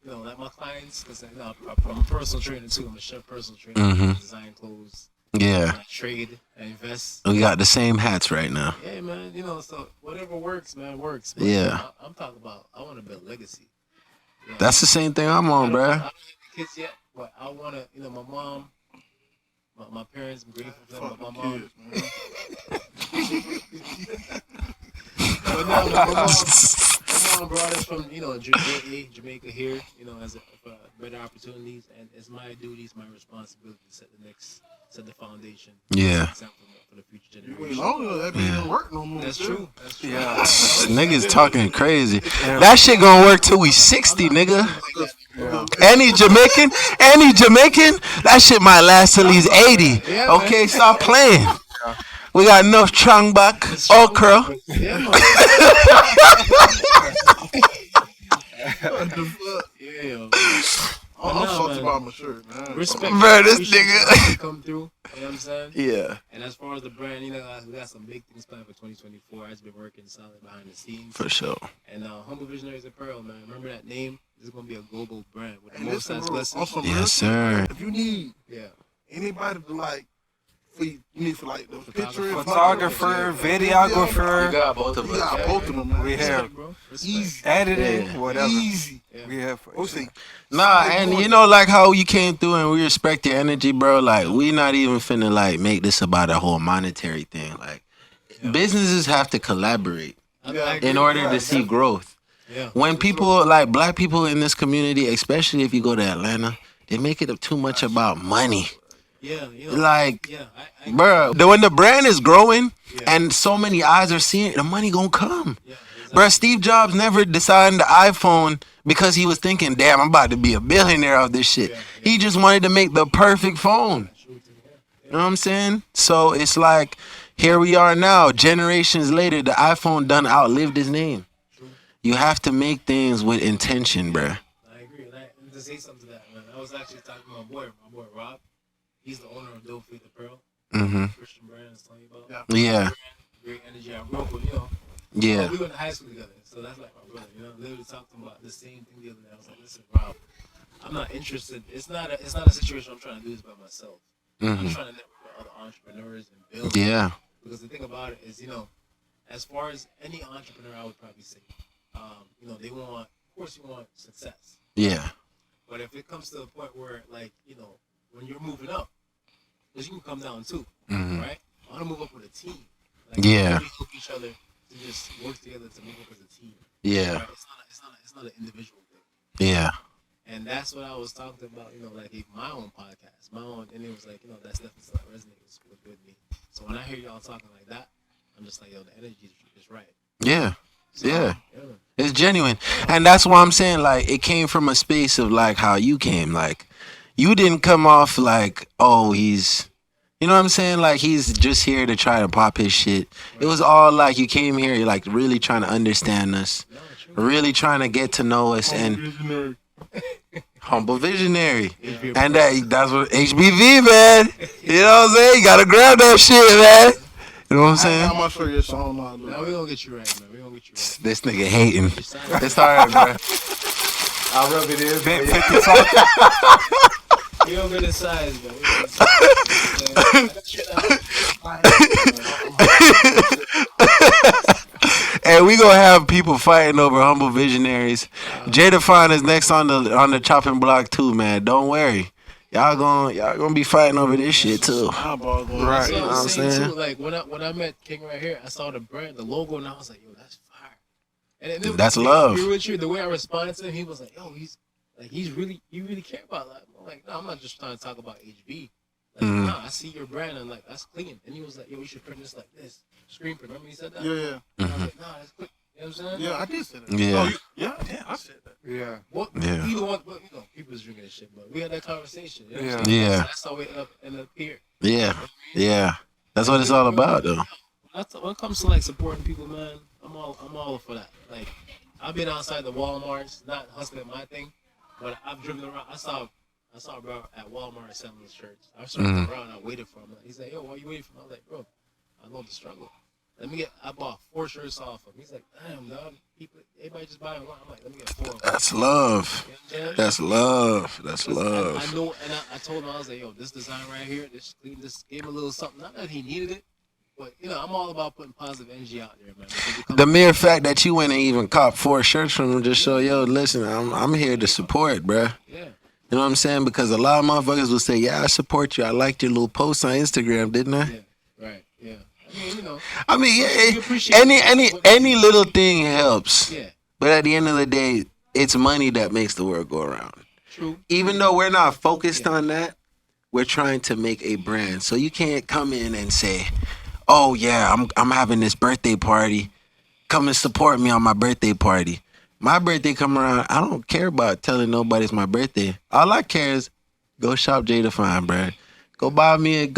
Speaker 3: like my clients, because I'm a personal trainer too. I'm a chef personal trainer.
Speaker 1: Mhm.
Speaker 3: I design clothes.
Speaker 1: Yeah.
Speaker 3: I trade. I invest.
Speaker 1: We got the same hats right now.
Speaker 3: Yeah, man. So whatever works, man, works. But,
Speaker 1: Yeah.
Speaker 3: I'm talking about. I want to build legacy.
Speaker 1: That's the same thing I'm on,
Speaker 3: I
Speaker 1: bro.
Speaker 3: don't have the kids yet, but I want to. My mom, my parents. I'm grateful for them. But my mom. But no, my mom brought us from Jamaica here, for better opportunities, and it's my duty, it's my responsibility to set the foundation.
Speaker 1: Yeah.
Speaker 3: For the future
Speaker 4: You
Speaker 3: generation.
Speaker 4: wait long enough, that ain't gonna work no more.
Speaker 3: That's true.
Speaker 2: Yeah.
Speaker 1: Niggas talking crazy. That shit gonna work till we 60, nigga. Any Jamaican, that shit might last till he's 80.
Speaker 3: Yeah,
Speaker 1: Okay,
Speaker 3: man.
Speaker 1: stop playing. We got enough Changback, okra.
Speaker 3: Yeah, man.
Speaker 4: What the fuck?
Speaker 3: Yeah, yo.
Speaker 4: I'm
Speaker 3: nah,
Speaker 4: salty
Speaker 3: man.
Speaker 4: about my shirt, man.
Speaker 3: Respect.
Speaker 1: Bro, this
Speaker 3: appreciate
Speaker 1: nigga.
Speaker 3: you come through. You know what I'm saying?
Speaker 1: Yeah,
Speaker 3: And as far as the brand, we got some big things planned for 2024. I've been working solid behind the scenes.
Speaker 1: for sure.
Speaker 3: And Humble Visionaries Apparel, man. Remember that name? This is gonna be a global brand with the
Speaker 4: And
Speaker 3: most
Speaker 4: listen,
Speaker 3: size
Speaker 4: bro,
Speaker 3: blessings.
Speaker 4: on some real
Speaker 1: Yes,
Speaker 4: shit,
Speaker 1: sir.
Speaker 4: if you need
Speaker 3: Yeah.
Speaker 4: anybody to like, you need for like the picture,
Speaker 2: Photographer,
Speaker 3: You
Speaker 2: videographer,
Speaker 3: got both
Speaker 4: You got both of them, man.
Speaker 2: We have
Speaker 3: bro.
Speaker 4: Easy,
Speaker 2: editing,
Speaker 1: Yeah.
Speaker 2: whatever.
Speaker 4: easy.
Speaker 3: Yeah.
Speaker 2: We have.
Speaker 4: Obviously,
Speaker 1: Nah, and you know, like how you came through and we respect your energy, bro. Like, we not even finna like make this about a whole monetary thing. Like, businesses have to collaborate
Speaker 3: I
Speaker 1: in order to see growth.
Speaker 3: Yeah.
Speaker 1: When people like black people in this community, especially if you go to Atlanta, they make it too much about money.
Speaker 3: Yeah.
Speaker 1: Like,
Speaker 3: Yeah. I
Speaker 1: bro, when the brand is growing
Speaker 3: Yeah.
Speaker 1: and so many eyes are seeing it, the money gonna come.
Speaker 3: Yeah. Exactly.
Speaker 1: Bro, Steve Jobs never designed the iPhone because he was thinking, damn, I'm about to be a billionaire off this shit.
Speaker 3: Yeah.
Speaker 1: He just wanted to make the perfect phone. You know what I'm saying? So it's like, here we are now, generations later, the iPhone done outlived his name.
Speaker 3: True.
Speaker 1: You have to make things with intention, bro.
Speaker 3: I agree. And to say something to that, man, I was actually talking to my boy Rob. He's the owner of Dope Faith Apparel.
Speaker 1: Mm-hmm.
Speaker 3: Christian brand I was telling you about.
Speaker 1: Yeah.
Speaker 3: Great energy. I grew up with,
Speaker 1: Yeah.
Speaker 3: we went to high school together, so that's like my brother. Literally talked to him about the same thing the other day. I was like, listen, Rob, I'm not interested. It's not a situation I'm trying to do this by myself. I'm
Speaker 1: Mm-hmm.
Speaker 3: trying to network with other entrepreneurs and build.
Speaker 1: Yeah.
Speaker 3: Because the thing about it is, as far as any entrepreneur, I would probably say, they want, of course, you want success.
Speaker 1: Yeah.
Speaker 3: But if it comes to the point where, like, when you're moving up, because you can come down too,
Speaker 1: Mhm.
Speaker 3: right? I want to move up with a team. Like,
Speaker 1: Yeah.
Speaker 3: we help each other to just work together to move up as a team.
Speaker 1: Yeah.
Speaker 3: Right? It's not an individual thing.
Speaker 1: Yeah.
Speaker 3: And that's what I was talking about, like my own podcast, and it was like, that's definitely something that resonates with me. So when I hear y'all talking like that, I'm just like, yo, the energy is right.
Speaker 1: Yeah.
Speaker 3: So,
Speaker 1: Yeah. It's genuine. And that's why I'm saying, like, it came from a space of, like, how you came. Like, you didn't come off like, oh, he's, you know what I'm saying? Like, he's just here to try to pop his shit. It was all like, you came here, you're, like, really trying to understand us, really trying to get to know us, and humble visionary. And that's what HBV, man. You know what I'm saying? You got to grab that shit, man. You know what I'm saying?
Speaker 4: I'm not sure your song.
Speaker 3: Now we're going to get you right, man. We're going to get you right.
Speaker 1: This nigga hating. It's alright, bro. I'll rub it in.
Speaker 2: 50 songs.
Speaker 3: We don't get the size, bro.
Speaker 1: And we gonna have people fighting over humble visionaries. Jada Fine is next on the chopping block too, man. Don't worry. Y'all gonna be fighting over this shit too.
Speaker 3: Right.
Speaker 1: You know what I'm
Speaker 3: saying
Speaker 1: saying?
Speaker 3: too. Like when I met King right here, I saw the brand, the logo, and I was like, yo, that's fire. And then,
Speaker 1: That's love.
Speaker 3: The way I responded to him, he was like, yo, you really care about that. I'm like, no, I'm not just trying to talk about HB. Like, no, I see your brand and like that's clean. And he was like, yo, we should print this like this. Screen print. Remember he said that?
Speaker 4: Yeah.
Speaker 3: And I was like, nah, that's quick. You know what I'm saying?
Speaker 4: Yeah, I did say that.
Speaker 1: Yeah.
Speaker 4: Yeah, I said that.
Speaker 2: Yeah.
Speaker 3: Well,
Speaker 1: Yeah.
Speaker 3: either one, but people was drinking this shit, but we had that conversation. You know what
Speaker 2: Yeah.
Speaker 3: I'm saying?
Speaker 1: Yeah.
Speaker 3: That's how we end up here.
Speaker 1: Yeah. Yeah. That's what it's all about, though.
Speaker 3: When it comes to like supporting people, man, I'm all for that. Like, I've been outside the Walmarts, not hustling my thing, but I've driven around. I saw a bro at Walmart selling his shirts. I was around, I waited for him. He's like, yo, why you waiting for me? I was like, bro, I love the struggle. I bought 4 shirts off him. He's like, damn, dog. Everybody just buying one. I'm like, let me get 4 of them.
Speaker 1: That's love.
Speaker 3: You know what I'm saying?
Speaker 1: That's love. That's love.
Speaker 3: I know, and I told him, I was like, yo, this design right here, this gave him a little something. Not that he needed it, but, I'm all about putting positive energy out there, man.
Speaker 1: The mere fact that you went and even caught 4 shirts from him just show, yo, listen, I'm here to support, bruh.
Speaker 3: Yeah.
Speaker 1: You know what I'm saying? Because a lot of motherfuckers will say, yeah, I support you. I liked your little post on Instagram, didn't I?
Speaker 3: Yeah. Right. Yeah.
Speaker 1: Yeah,
Speaker 3: You appreciate
Speaker 1: any little thing helps.
Speaker 3: Yeah.
Speaker 1: But at the end of the day, it's money that makes the world go around.
Speaker 3: True.
Speaker 1: Even though we're not focused on that, we're trying to make a brand. So you can't come in and say, oh yeah, I'm having this birthday party. Come and support me on my birthday party. My birthday come around, I don't care about telling nobody it's my birthday. All I care is go shop Jada Fine, bro. Go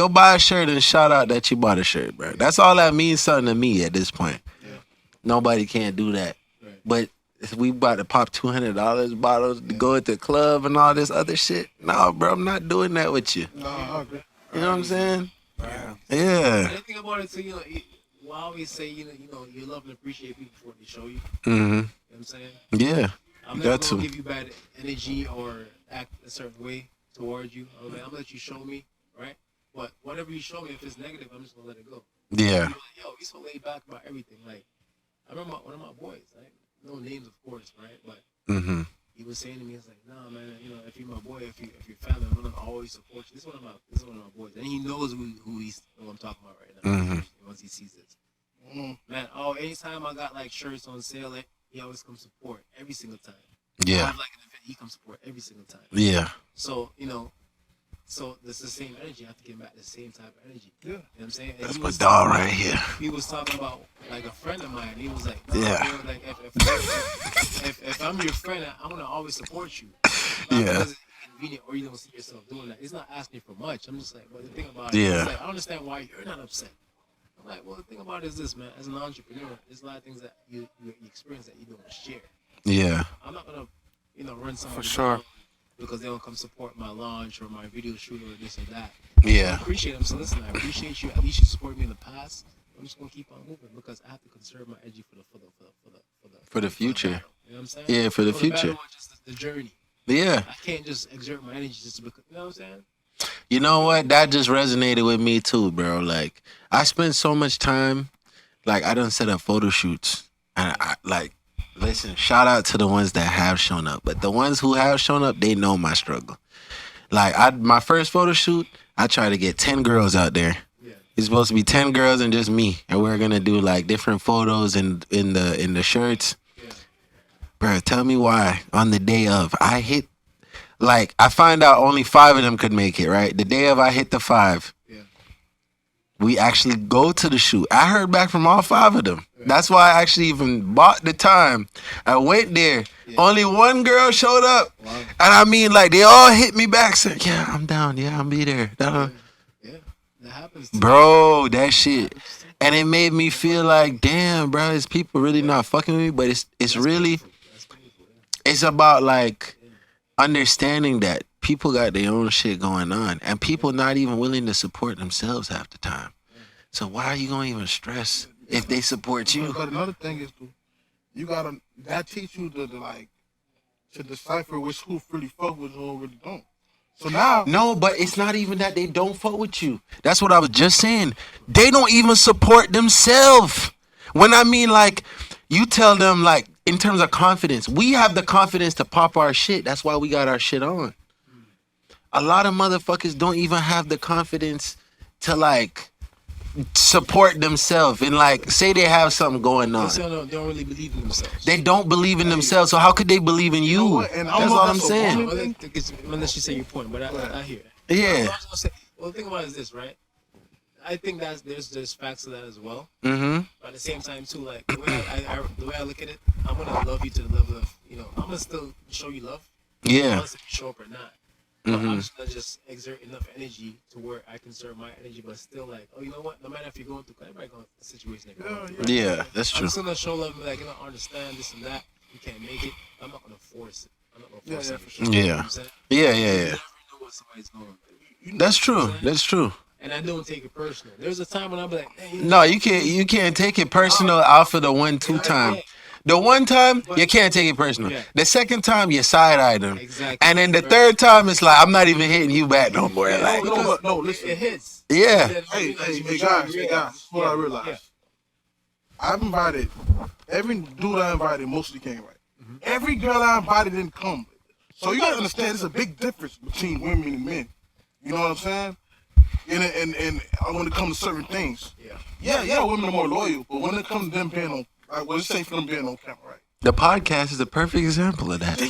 Speaker 1: buy a shirt and shout out that you bought a shirt, bro. That's all that means something to me at this point.
Speaker 3: Yeah.
Speaker 1: Nobody can do that.
Speaker 3: Right.
Speaker 1: But if we about to pop $200 bottles to go at the club and all this other shit, no, bro, I'm not doing that with you.
Speaker 4: No, I agree.
Speaker 1: You know what I'm saying?
Speaker 2: Yeah.
Speaker 1: Yeah.
Speaker 3: And the thing about it too, I always say, you love and appreciate people for what they show you.
Speaker 1: Mm-hmm.
Speaker 3: You know what I'm saying?
Speaker 1: Yeah.
Speaker 3: I'm
Speaker 1: Got
Speaker 3: never
Speaker 1: to.
Speaker 3: gonna give you bad energy or act a certain way towards you. I'm gonna let you show me, right? But whatever you show me, if it's negative, I'm just gonna let it go.
Speaker 1: Yeah.
Speaker 3: You're like, yo, he's so laid back about everything. Like, I remember one of my boys, right? No names, of course, right? But
Speaker 1: Mm-hmm.
Speaker 3: he was saying to me, "It's like, nah, man. If you're my boy, if you're family, I'm gonna always support you." This is one of my boys, and he knows who I'm talking about right now.
Speaker 1: Mhm.
Speaker 3: Once he sees this,
Speaker 4: Mm.
Speaker 3: man. Anytime I got like shirts on sale, he always comes support every single time. I
Speaker 1: Yeah.
Speaker 3: have like an event, he comes support every single time.
Speaker 1: Yeah.
Speaker 3: So so it's the same energy. I have to give back the same type of energy.
Speaker 4: Yeah.
Speaker 3: You know what I'm saying? And
Speaker 1: That's
Speaker 3: he
Speaker 1: my
Speaker 3: was
Speaker 1: dog
Speaker 3: talking
Speaker 1: right here.
Speaker 3: He was talking about like a friend of mine. He was like, nah,
Speaker 1: Yeah.
Speaker 3: bro, like if I'm your friend, I'm gonna always support you.
Speaker 1: Yeah.
Speaker 3: Because it's inconvenient or you don't see yourself doing that. It's not asking for much. I'm just like, but the thing about it,
Speaker 1: Yeah.
Speaker 3: it's like, I understand why you're not upset. I'm like, well, the thing about it is this, man. As an entrepreneur, there's a lot of things that you experience that you don't share.
Speaker 1: Yeah.
Speaker 3: I'm not gonna, run somebody
Speaker 2: For sure.
Speaker 3: down because they don't come support my launch or my video shoot or this or that. I
Speaker 1: Yeah.
Speaker 3: appreciate them. So listen, I appreciate you. At least you support me in the past. I'm just gonna keep on moving because I have to conserve my energy for
Speaker 1: For the future.
Speaker 3: battle. You know what I'm saying?
Speaker 1: Yeah, for the
Speaker 3: battle
Speaker 1: future.
Speaker 3: or just the journey.
Speaker 1: Yeah.
Speaker 3: I can't just exert my energy just because. You know what I'm saying?
Speaker 1: You know what? That just resonated with me too, bro. Like, I spend so much time, like, I done set up photo shoots. And listen, shout out to the ones that have shown up. But the ones who have shown up, they know my struggle. Like, my first photo shoot, I tried to get 10 girls out there.
Speaker 3: Yeah.
Speaker 1: It's supposed to be 10 girls and just me. And we're going to do, like, different photos in the shirts.
Speaker 3: Yeah.
Speaker 1: Bro, tell me why on the day of I hit, like, I find out only 5 of them could make it, right? The day of I hit the 5.
Speaker 3: Yeah.
Speaker 1: We actually go to the shoot. I heard back from all 5 of them. That's why I actually even bought the time. I went there.
Speaker 3: Yeah.
Speaker 1: Only one girl showed up.
Speaker 3: Wow.
Speaker 1: And I mean, like, they all hit me back saying, yeah, I'm down. Yeah, I'll be there.
Speaker 3: Yeah. That happens. To
Speaker 1: Bro, that shit. And it made me feel like, damn, bro, is people really not fucking with me? But it's really,
Speaker 3: That's painful.
Speaker 1: it's about, like, understanding that people got their own shit going on. And people not even willing to support themselves half the time. So why are you going to even stress if they support you?
Speaker 4: But another thing is, you gotta that teach you to decipher who really fuck with you and who really don't. So now,
Speaker 1: No, but it's not even that they don't fuck with you. That's what I was just saying. They don't even support themselves. When I mean, like, you tell them, like, in terms of confidence, we have the confidence to pop our shit. That's why we got our shit on. A lot of motherfuckers don't even have the confidence to, like, support themselves and, like, say they have something going on.
Speaker 3: They don't really believe in themselves.
Speaker 1: They don't believe in themselves, so how could they believe in you?
Speaker 4: what? And I
Speaker 1: That's
Speaker 4: don't know
Speaker 1: all
Speaker 4: if
Speaker 1: I'm
Speaker 4: that's a
Speaker 1: saying.
Speaker 4: woman
Speaker 3: Unless you say your point, but I hear it.
Speaker 1: Yeah.
Speaker 3: I was gonna say, well, the thing about it is this, right? I think there's facts to that as well.
Speaker 1: Mm-hmm.
Speaker 3: But at the same time, too, like the way I look at it, I'm gonna love you to the level of, I'm gonna still show you love.
Speaker 1: Yeah.
Speaker 3: Regardless if you show up or not. But
Speaker 1: Mhm.
Speaker 3: I'm just gonna exert enough energy to where I conserve my energy, but still, like, oh, you know what? No matter if you're going through, everybody going through a situation. They're going through, right?
Speaker 1: Yeah, that's
Speaker 3: I'm
Speaker 1: true.
Speaker 3: still gonna show love, and be like, understand this and that. You can't make it. I'm not gonna force it. I'm not gonna force it.
Speaker 4: for sure.
Speaker 1: Yeah.
Speaker 3: You know what I'm saying?
Speaker 1: Yeah,
Speaker 3: You
Speaker 1: yeah.
Speaker 3: never know what somebody's going through.
Speaker 1: That's true. That's true.
Speaker 3: And I don't take it personal. There's a time when I'm like, hey,
Speaker 1: No, you can't take it personal off of the 1-2 time. The one time you can't take it personal.
Speaker 3: Yeah.
Speaker 1: The second time you side-eye them.
Speaker 3: Exactly.
Speaker 1: And then the third time it's like I'm not even hitting you back no more.
Speaker 3: Yeah,
Speaker 1: Like,
Speaker 3: because
Speaker 4: no, listen.
Speaker 3: it hits.
Speaker 1: yeah.
Speaker 3: Then,
Speaker 4: Hey,
Speaker 3: you
Speaker 4: hey, guys, that's what I
Speaker 3: Yeah.
Speaker 4: realized. I've invited every dude I invited mostly came right.
Speaker 3: Mm-hmm.
Speaker 4: Every girl I invited didn't come. So you gotta understand there's a big difference between women and men. You know what I'm saying? And when it comes to certain things, yeah, women are more loyal. But when it comes to them being on, like, well, it's safe for them being on camera, right?
Speaker 1: The podcast is a perfect example of that.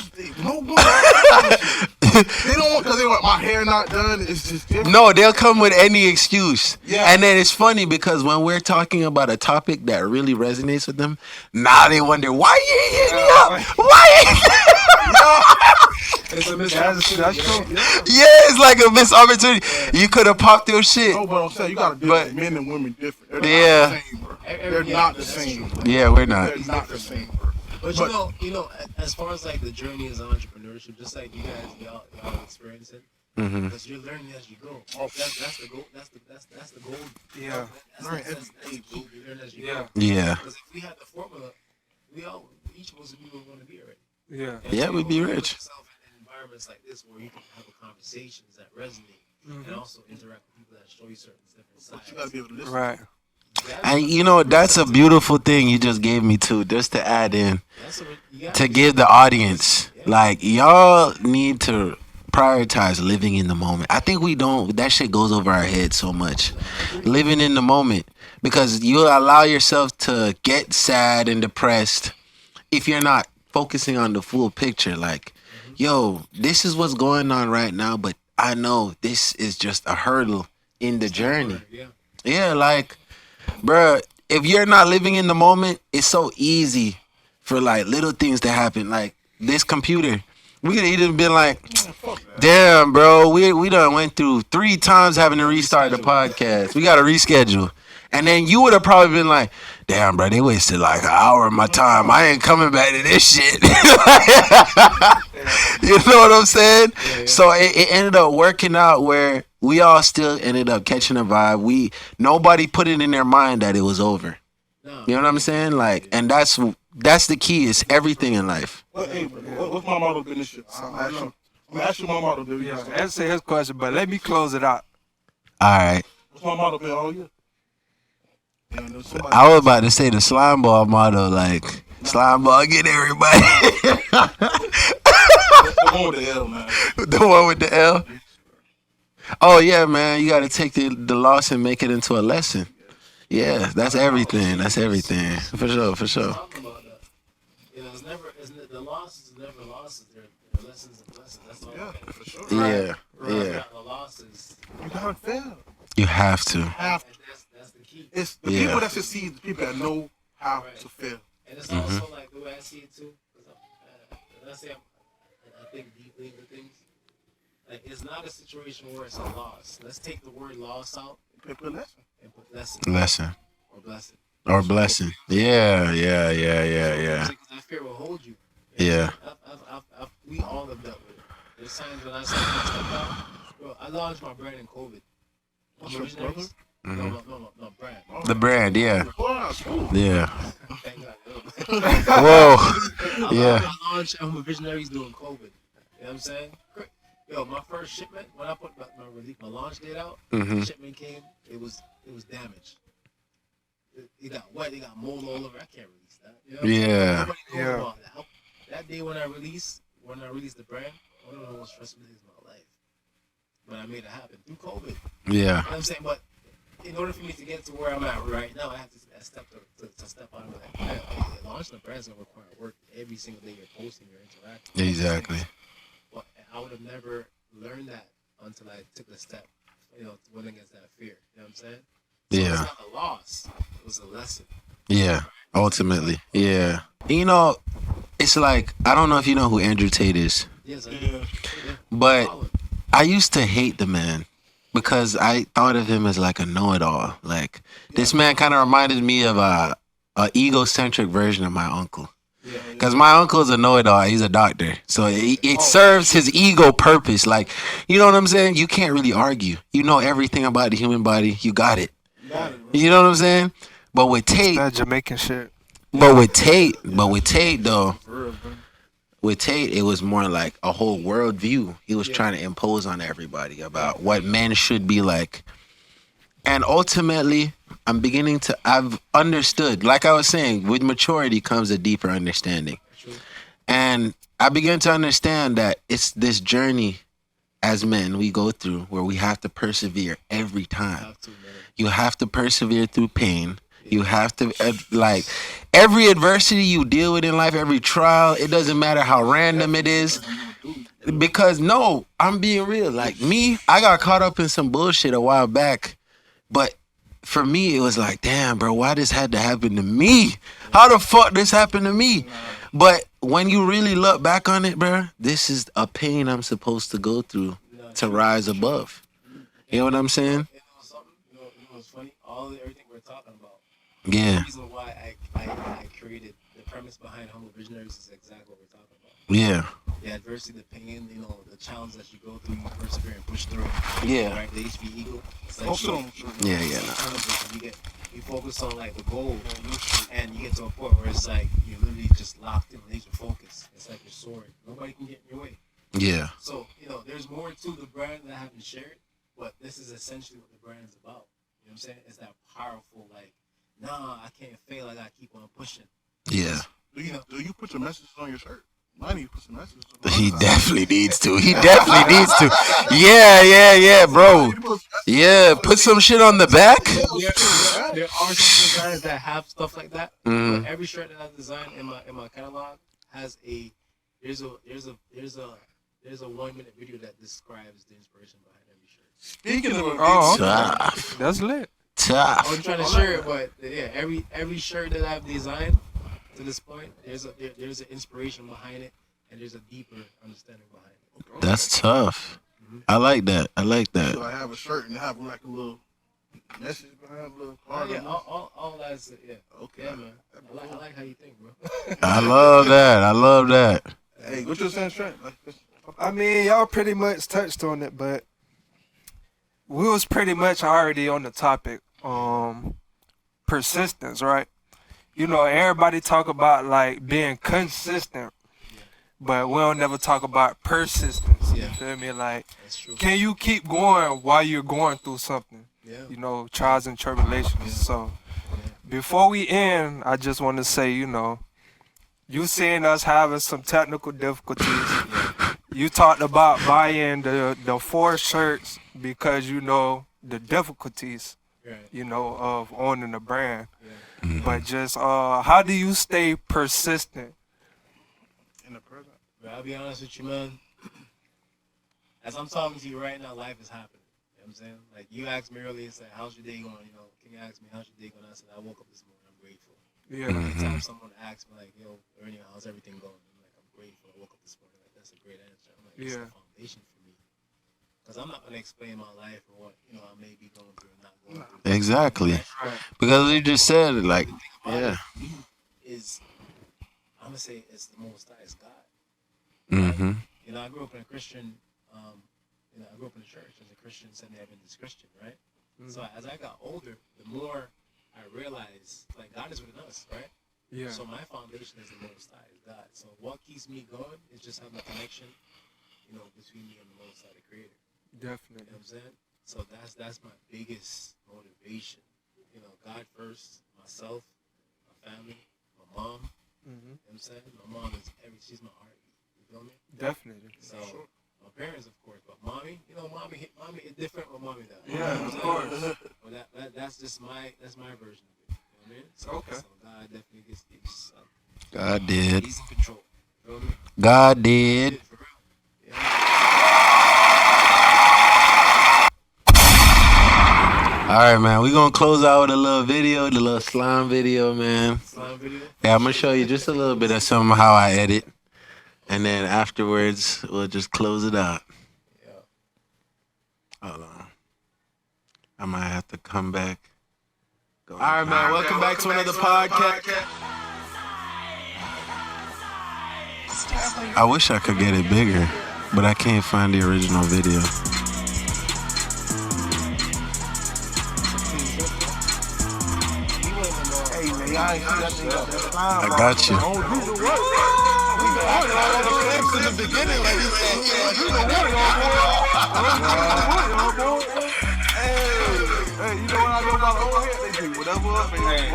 Speaker 4: No one. They don't want because they want my hair not done. It's just different.
Speaker 1: No, they'll come with any excuse.
Speaker 4: Yeah.
Speaker 1: And then it's funny because when we're talking about a topic that really resonates with them, now they wonder, why you ain't hit me up? Why ain't
Speaker 3: It's a
Speaker 2: That's true.
Speaker 1: Yeah, it's like a missed opportunity. You could have popped your shit.
Speaker 4: No, but I'm saying you gotta do
Speaker 1: But-
Speaker 4: men and women different. They're
Speaker 1: Yeah.
Speaker 4: not the same, bro. They're not the same.
Speaker 1: Yeah, we're not.
Speaker 4: They're not the same, bro.
Speaker 3: But you know, as far as like the journey as entrepreneurship, just like you guys, y'all experience it, because you're learning as you go. That's the goal. That's the goal.
Speaker 2: Yeah.
Speaker 3: That's the key. You learn as you go.
Speaker 1: Yeah.
Speaker 3: Because if we had the formula, each of us would want to be already.
Speaker 2: Yeah.
Speaker 3: And
Speaker 1: Yeah,
Speaker 3: so
Speaker 1: we'd be
Speaker 3: you put
Speaker 1: rich.
Speaker 3: yourself in environments like this where you can have conversations that resonate and also interact with people that show you certain different sides.
Speaker 4: But you gotta be able to listen.
Speaker 2: Right.
Speaker 1: And you know, that's a beautiful thing you just gave me too, just to add in, to give the audience, like, y'all need to prioritize living in the moment. I think we don't, that shit goes over our head so much. Living in the moment, because you allow yourself to get sad and depressed if you're not focusing on the full picture. Like, yo, this is what's going on right now, but I know this is just a hurdle in the journey. Yeah, like, bruh, if you're not living in the moment, it's so easy for like little things to happen. Like this computer, we could either been like, damn, bro, we done went through 3 times having to restart the podcast. We got to reschedule. And then you would have probably been like, damn, bro, they wasted like an hour of my time. I ain't coming back to this shit. You know what I'm saying? So it ended up working out where we all still ended up catching a vibe. Nobody put it in their mind that it was over. You know what I'm saying? Like, and that's the key. It's everything in life.
Speaker 4: Well, hey, bro, what's my motto been this shit? I'm gonna ask you my motto, dude.
Speaker 2: Yeah. Answer his question, but let me close it out.
Speaker 1: All right.
Speaker 4: What's my motto been all year?
Speaker 1: I was about to say the slime ball motto, like, slime ball, get everybody.
Speaker 4: The one with the L, man.
Speaker 1: The one with the L? Oh, yeah, man. You got to take the loss and make it into a lesson. Yeah, that's everything. That's everything. For sure, for sure.
Speaker 3: Talking about that. You know, the losses are never losses. They're lessons and lessons. That's all.
Speaker 4: Yeah, for sure.
Speaker 1: Yeah, yeah.
Speaker 3: The losses.
Speaker 4: You gotta fail.
Speaker 1: You have to.
Speaker 4: Have to.
Speaker 3: That's the key.
Speaker 4: It's the
Speaker 1: Yeah.
Speaker 4: people that succeed, the people that know how to fail.
Speaker 3: And it's also like the way I see it too. When I say I think deeply into things, like it's not a situation where it's a loss. Let's take the word loss out
Speaker 4: Put a lesson.
Speaker 3: and put lesson
Speaker 1: Lesson.
Speaker 3: or blessing.
Speaker 1: Or blessing. Yeah.
Speaker 3: Because that fear will hold you.
Speaker 1: Yeah.
Speaker 3: We all have dealt with it. There's times when I step out. Bro, I launched my brand in COVID.
Speaker 4: What's your brother?
Speaker 3: No, brand.
Speaker 1: The brand, yeah.
Speaker 4: Wow, cool.
Speaker 1: Yeah.
Speaker 3: Thank God.
Speaker 1: Whoa. Yeah.
Speaker 3: I launched I'm a Visionaries doing COVID. You know what I'm saying? Yo, my first shipment, when I put my launch date out, the shipment came, it was damaged. It got wet, it got mold all over. I can't release that. You know?
Speaker 1: Yeah.
Speaker 3: Nobody knows about that. That day when I released the brand, one of the most stressful days of my life. But I made it happen through COVID.
Speaker 1: Yeah.
Speaker 3: You know what I'm saying? But in order for me to get to where I'm at right now, I have to step out of that. Launching a brand is going to require work every single day you're posting, you're interacting.
Speaker 1: Exactly.
Speaker 3: But I would have never learned that until I took the step, went against that fear. You know what I'm saying? So
Speaker 1: Yeah.
Speaker 3: it's not a loss. It was a lesson.
Speaker 1: Yeah. Ultimately. Yeah. You know, it's like, I don't know if you know who Andrew Tate is,
Speaker 3: Yes, I
Speaker 4: Yeah.
Speaker 3: did.
Speaker 1: but I used to hate the man because I thought of him as like a know-it-all. Like, this man kind of reminded me of a egocentric version of my uncle. Because my uncle is a know-it-all. He's a doctor. So it serves his ego purpose. Like, you know what I'm saying? You can't really argue. You know everything about the human body. You got it. You know what I'm saying? But with Tate,
Speaker 2: That Jamaican shit.
Speaker 1: but with Tate though, with Tate, it was more like a whole world view. He was trying to impose on everybody about what men should be like. And ultimately, I've understood, like I was saying, with maturity comes a deeper understanding. And I began to understand that it's this journey as men we go through where we have to persevere every time. You have to persevere through pain. You have to, like, every adversity you deal with in life, every trial, it doesn't matter how random it is. Because no, I'm being real. Like me, I got caught up in some bullshit a while back, but for me, it was like, damn, bro, why this had to happen to me? How the fuck this happened to me? But when you really look back on it, bro, this is a pain I'm supposed to go through to rise above. You know what I'm saying?
Speaker 3: You know something? You know what's funny? Everything we're talking about.
Speaker 1: Yeah.
Speaker 3: The reason why I created the premise behind Humble Visionaries is exactly what we're talking about.
Speaker 1: Yeah.
Speaker 3: The adversity, the pain, you know, the challenge that you go through, you persevere and push through.
Speaker 1: Yeah.
Speaker 3: Right? The HB Eagle. It's like
Speaker 1: Yeah.
Speaker 3: you focus on like the goal, and you get to a point where it's like you're literally just locked in laser focus. It's like you're soaring. Nobody can get in your way.
Speaker 1: Yeah.
Speaker 3: So, you know, there's more to the brand that I haven't shared, but this is essentially what the brand is about. You know what I'm saying? It's that powerful, like, nah, I can't fail. I gotta keep on pushing.
Speaker 1: Yeah.
Speaker 4: Do you put your messages on your shirt? I need to put some messages on
Speaker 1: He definitely needs to. He definitely needs to. Yeah, bro. Yeah, put some shit on the back.
Speaker 3: There are some designers that have stuff like that. But every shirt that I design in my catalog has there's a 1 minute video that describes the inspiration behind every shirt.
Speaker 4: Speaking of
Speaker 1: Tough.
Speaker 2: That's lit.
Speaker 3: I wasn't trying to share it, but yeah, every shirt that I've designed to this point, there's an inspiration behind it, and there's a deeper understanding behind it.
Speaker 1: That's tough. I like that.
Speaker 4: So I have a shirt and have like a little message behind, a little card.
Speaker 3: Yeah, all that's yeah.
Speaker 4: Okay.
Speaker 3: Yeah, man. I like how you think, bro.
Speaker 1: I love that.
Speaker 4: Hey, what you saying, Trent?
Speaker 2: I mean, y'all pretty much touched on it, but we was pretty much already on the topic. Persistence, right? You know, everybody talk about like being consistent, but we don't never talk about persistence. You feel me? Like, can you keep going while you're going through something?
Speaker 3: Yeah.
Speaker 2: You know, trials and tribulations. So, before we end, I just want to say, you know, you seeing us having some technical difficulties. You talked about buying the 4 shirts because you know the difficulties, you know, of owning a brand. But just how do you stay persistent
Speaker 4: In the present.
Speaker 3: But I'll be honest with you, man. As I'm talking to you right now, life is happening. You know what I'm saying? Like, you asked me earlier, said, how's your day going? You know, can you ask me, how's your day going? I said, I woke up this morning, I'm grateful. Anytime someone asks me, like, yo, Ernie, how's everything going? I'm like, I'm grateful. I woke up this morning. Like, that's a great answer. I'm like, it's the foundation for me. Because I'm not going to explain my life or what, you know, I may be going through and not going through.
Speaker 1: Exactly. Because you just said it, like,
Speaker 3: Is, I'm going to say it's the Most High, it's God. You know, I grew up in a Christian, you know, I grew up in a church as a Christian, Sunday Adventist Christian, right? So as I got older, the more I realized, like, God is within us, right?
Speaker 2: Yeah.
Speaker 3: So my foundation is the Most High, is God. So what keeps me going is just having a connection, you know, between me and the Most High, the Creator.
Speaker 2: Definitely.
Speaker 3: You know what I'm saying? So that's my biggest motivation. You know, God first, myself, my family, my mom. You know what I'm saying? My mom is she's my heartbeat. You feel me?
Speaker 2: Definitely.
Speaker 3: So my parents, of course, but mommy, you know, mommy is different with mommy though.
Speaker 2: Yeah, of course.
Speaker 3: But that's just my version of it. You know what I mean? So, so God definitely gets
Speaker 1: God did.
Speaker 3: He's in control. You feel me?
Speaker 1: God did.
Speaker 3: For real. Yeah.
Speaker 1: All right, man. We're going to close out with a little video, the little slime video, man.
Speaker 3: Slime video?
Speaker 1: Yeah, I'm going to show you just a little bit of some how I edit. And then afterwards, we'll just close it out.
Speaker 3: Yeah.
Speaker 1: Hold on. I might have to come back. All right, man. Welcome back to another podcast. I wish I could get it bigger, but I can't find the original video. I got you.
Speaker 4: Hey, you know what I know about the old head? They do whatever up.
Speaker 5: Hey, man,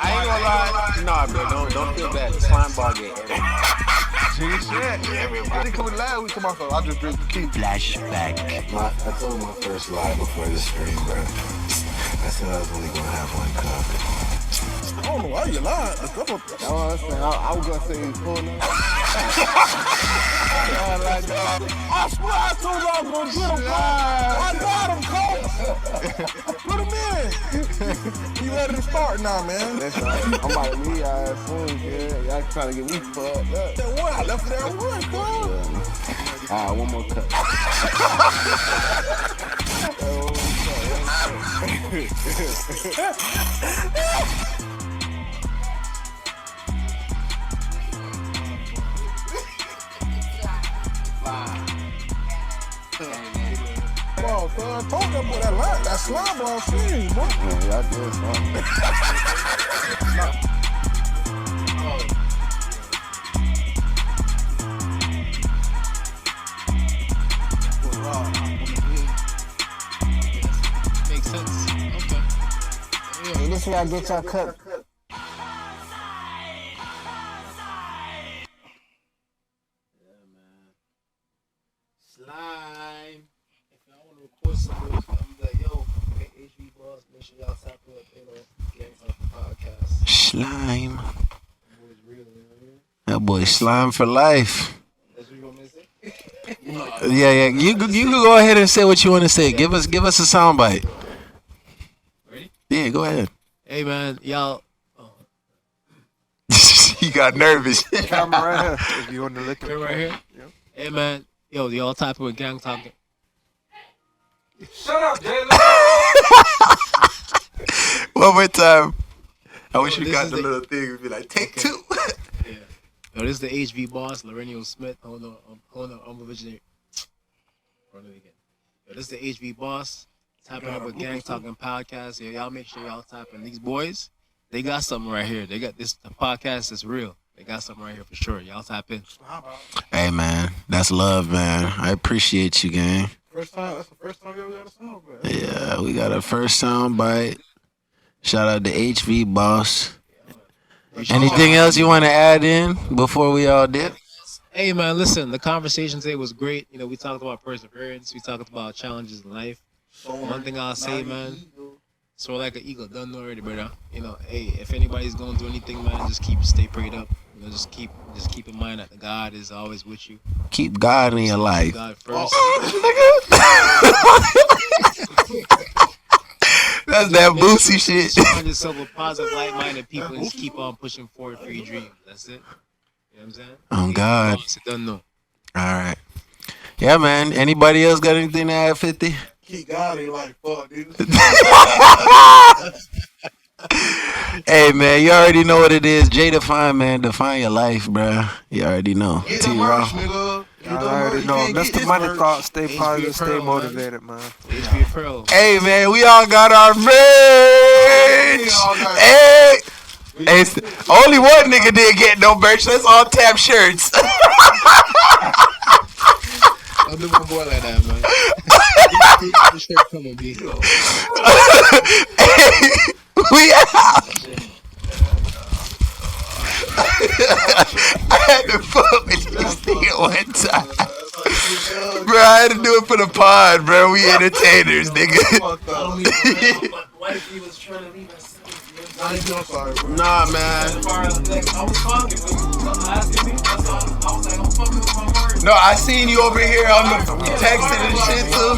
Speaker 5: I ain't gonna lie. Nah, bro, don't feel bad. Slime ball game.
Speaker 4: Shit. Everybody coming live. We come out, so I just drink the key.
Speaker 1: Flashback.
Speaker 6: I told my first live before the stream, bro. I said I was only gonna have one cup.
Speaker 4: I don't know why you lied.
Speaker 5: I was gonna say he's pulling up.
Speaker 4: I swear I told you I was gonna get him, Cole. I got him, Cole. Put him in. He ready to start now, man.
Speaker 5: That's right. I'm about to leave y'all ass soon, kid. Y'all trying to get me fucked up.
Speaker 4: That one, I left it at one, Cole.
Speaker 5: Alright, one more cut.
Speaker 4: Ball, cuz I told that boy that slime ball seen, boy.
Speaker 5: Yeah, y'all did something.
Speaker 3: Makes sense. Okay.
Speaker 5: So this way I get y'all cut.
Speaker 3: Slime. If y'all want to record some more, I'm like, yo, okay, HV Boss, make sure y'all tap up, Gang Talkin podcast.
Speaker 1: Slime.
Speaker 3: Boys real, you know what I mean?
Speaker 1: That boy slime for life.
Speaker 3: That's what you gonna miss it?
Speaker 1: Yeah. You can go ahead and say what you want to say. Give us a soundbite.
Speaker 3: Ready?
Speaker 1: Yeah, go ahead.
Speaker 3: Hey, man, y'all.
Speaker 1: You got nervous.
Speaker 2: Camera right here. If you want to look at
Speaker 3: Right here?
Speaker 2: Yep.
Speaker 3: Hey, man, yo, y'all tapping with Gang Talkin.
Speaker 2: Shut up, Jalen.
Speaker 1: One more time. I wish we
Speaker 3: this
Speaker 1: got
Speaker 3: is
Speaker 1: the
Speaker 3: the-
Speaker 1: little thing and be like, take
Speaker 3: Okay.
Speaker 1: 2.
Speaker 3: Yeah. Yo, this is the HV Boss, Lorenzo Smith. Hold on, I'm a visionary. Run it again. Yo, this is the HV Boss. Tapping up with Gang Talkin podcast. Yo, y'all make sure y'all tapping. These boys, they got something right here. They got this. The podcast is real. They got something right here for sure. Y'all tap in.
Speaker 1: Hey, man. That's love, man. I appreciate you, gang.
Speaker 4: First time, that's the first time you ever got a sound, bro.
Speaker 1: Yeah, we got a first sound bite. Shout out to HV Boss. Anything else you want to add in before we all dip?
Speaker 3: Hey, man, listen. The conversation today was great. We talked about perseverance. We talked about challenges in life. One thing I'll say, man. So like an eagle, done already, brother. Hey, if anybody's going through anything, man, just stay prayed up. Just keep in mind that God is always with you.
Speaker 1: Keep God in your life.
Speaker 3: God first.
Speaker 1: That's that Boosie shit.
Speaker 3: Surround yourself with positive, like-minded people and just keep on pushing forward for your dreams. That's it. You know what I'm saying?
Speaker 1: Oh, God.
Speaker 3: Don't know.
Speaker 1: All right. Yeah, man. Anybody else got anything to add, 50?
Speaker 4: Keep God in like fuck, dude.
Speaker 1: Hey, man, you already know what it is. J Define, man. Define your life, bruh. You already know.
Speaker 4: Get the
Speaker 1: T-Raw.
Speaker 4: merch, nigga.
Speaker 2: I already know. Mr. Money Thought, stay positive, stay
Speaker 3: Pearl,
Speaker 2: motivated, man.
Speaker 3: HB Pearl.
Speaker 1: Hey, man, we all got our merch. Hey. Hey, only one nigga didn't get no merch. Let's all tap shirts.
Speaker 3: Don't do my boy like that, man. This shirt coming, B.
Speaker 1: Hey, we out. I had to fuck with this thing at one time. Bro, I had to do it for the pod, bro. We entertainers, nigga.
Speaker 3: Wifey was trying to leave us.
Speaker 4: I'm sorry, bro.
Speaker 1: Nah, man.
Speaker 3: I was talking, but you was asking me. That's all. I was like, I'm fucking with my words.
Speaker 1: No, I seen you over here on the texting and shit too.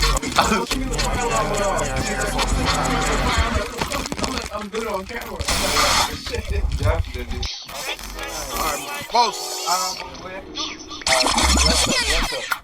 Speaker 3: I'm good on camera.
Speaker 2: Definitely.
Speaker 4: Boss.
Speaker 5: What's up?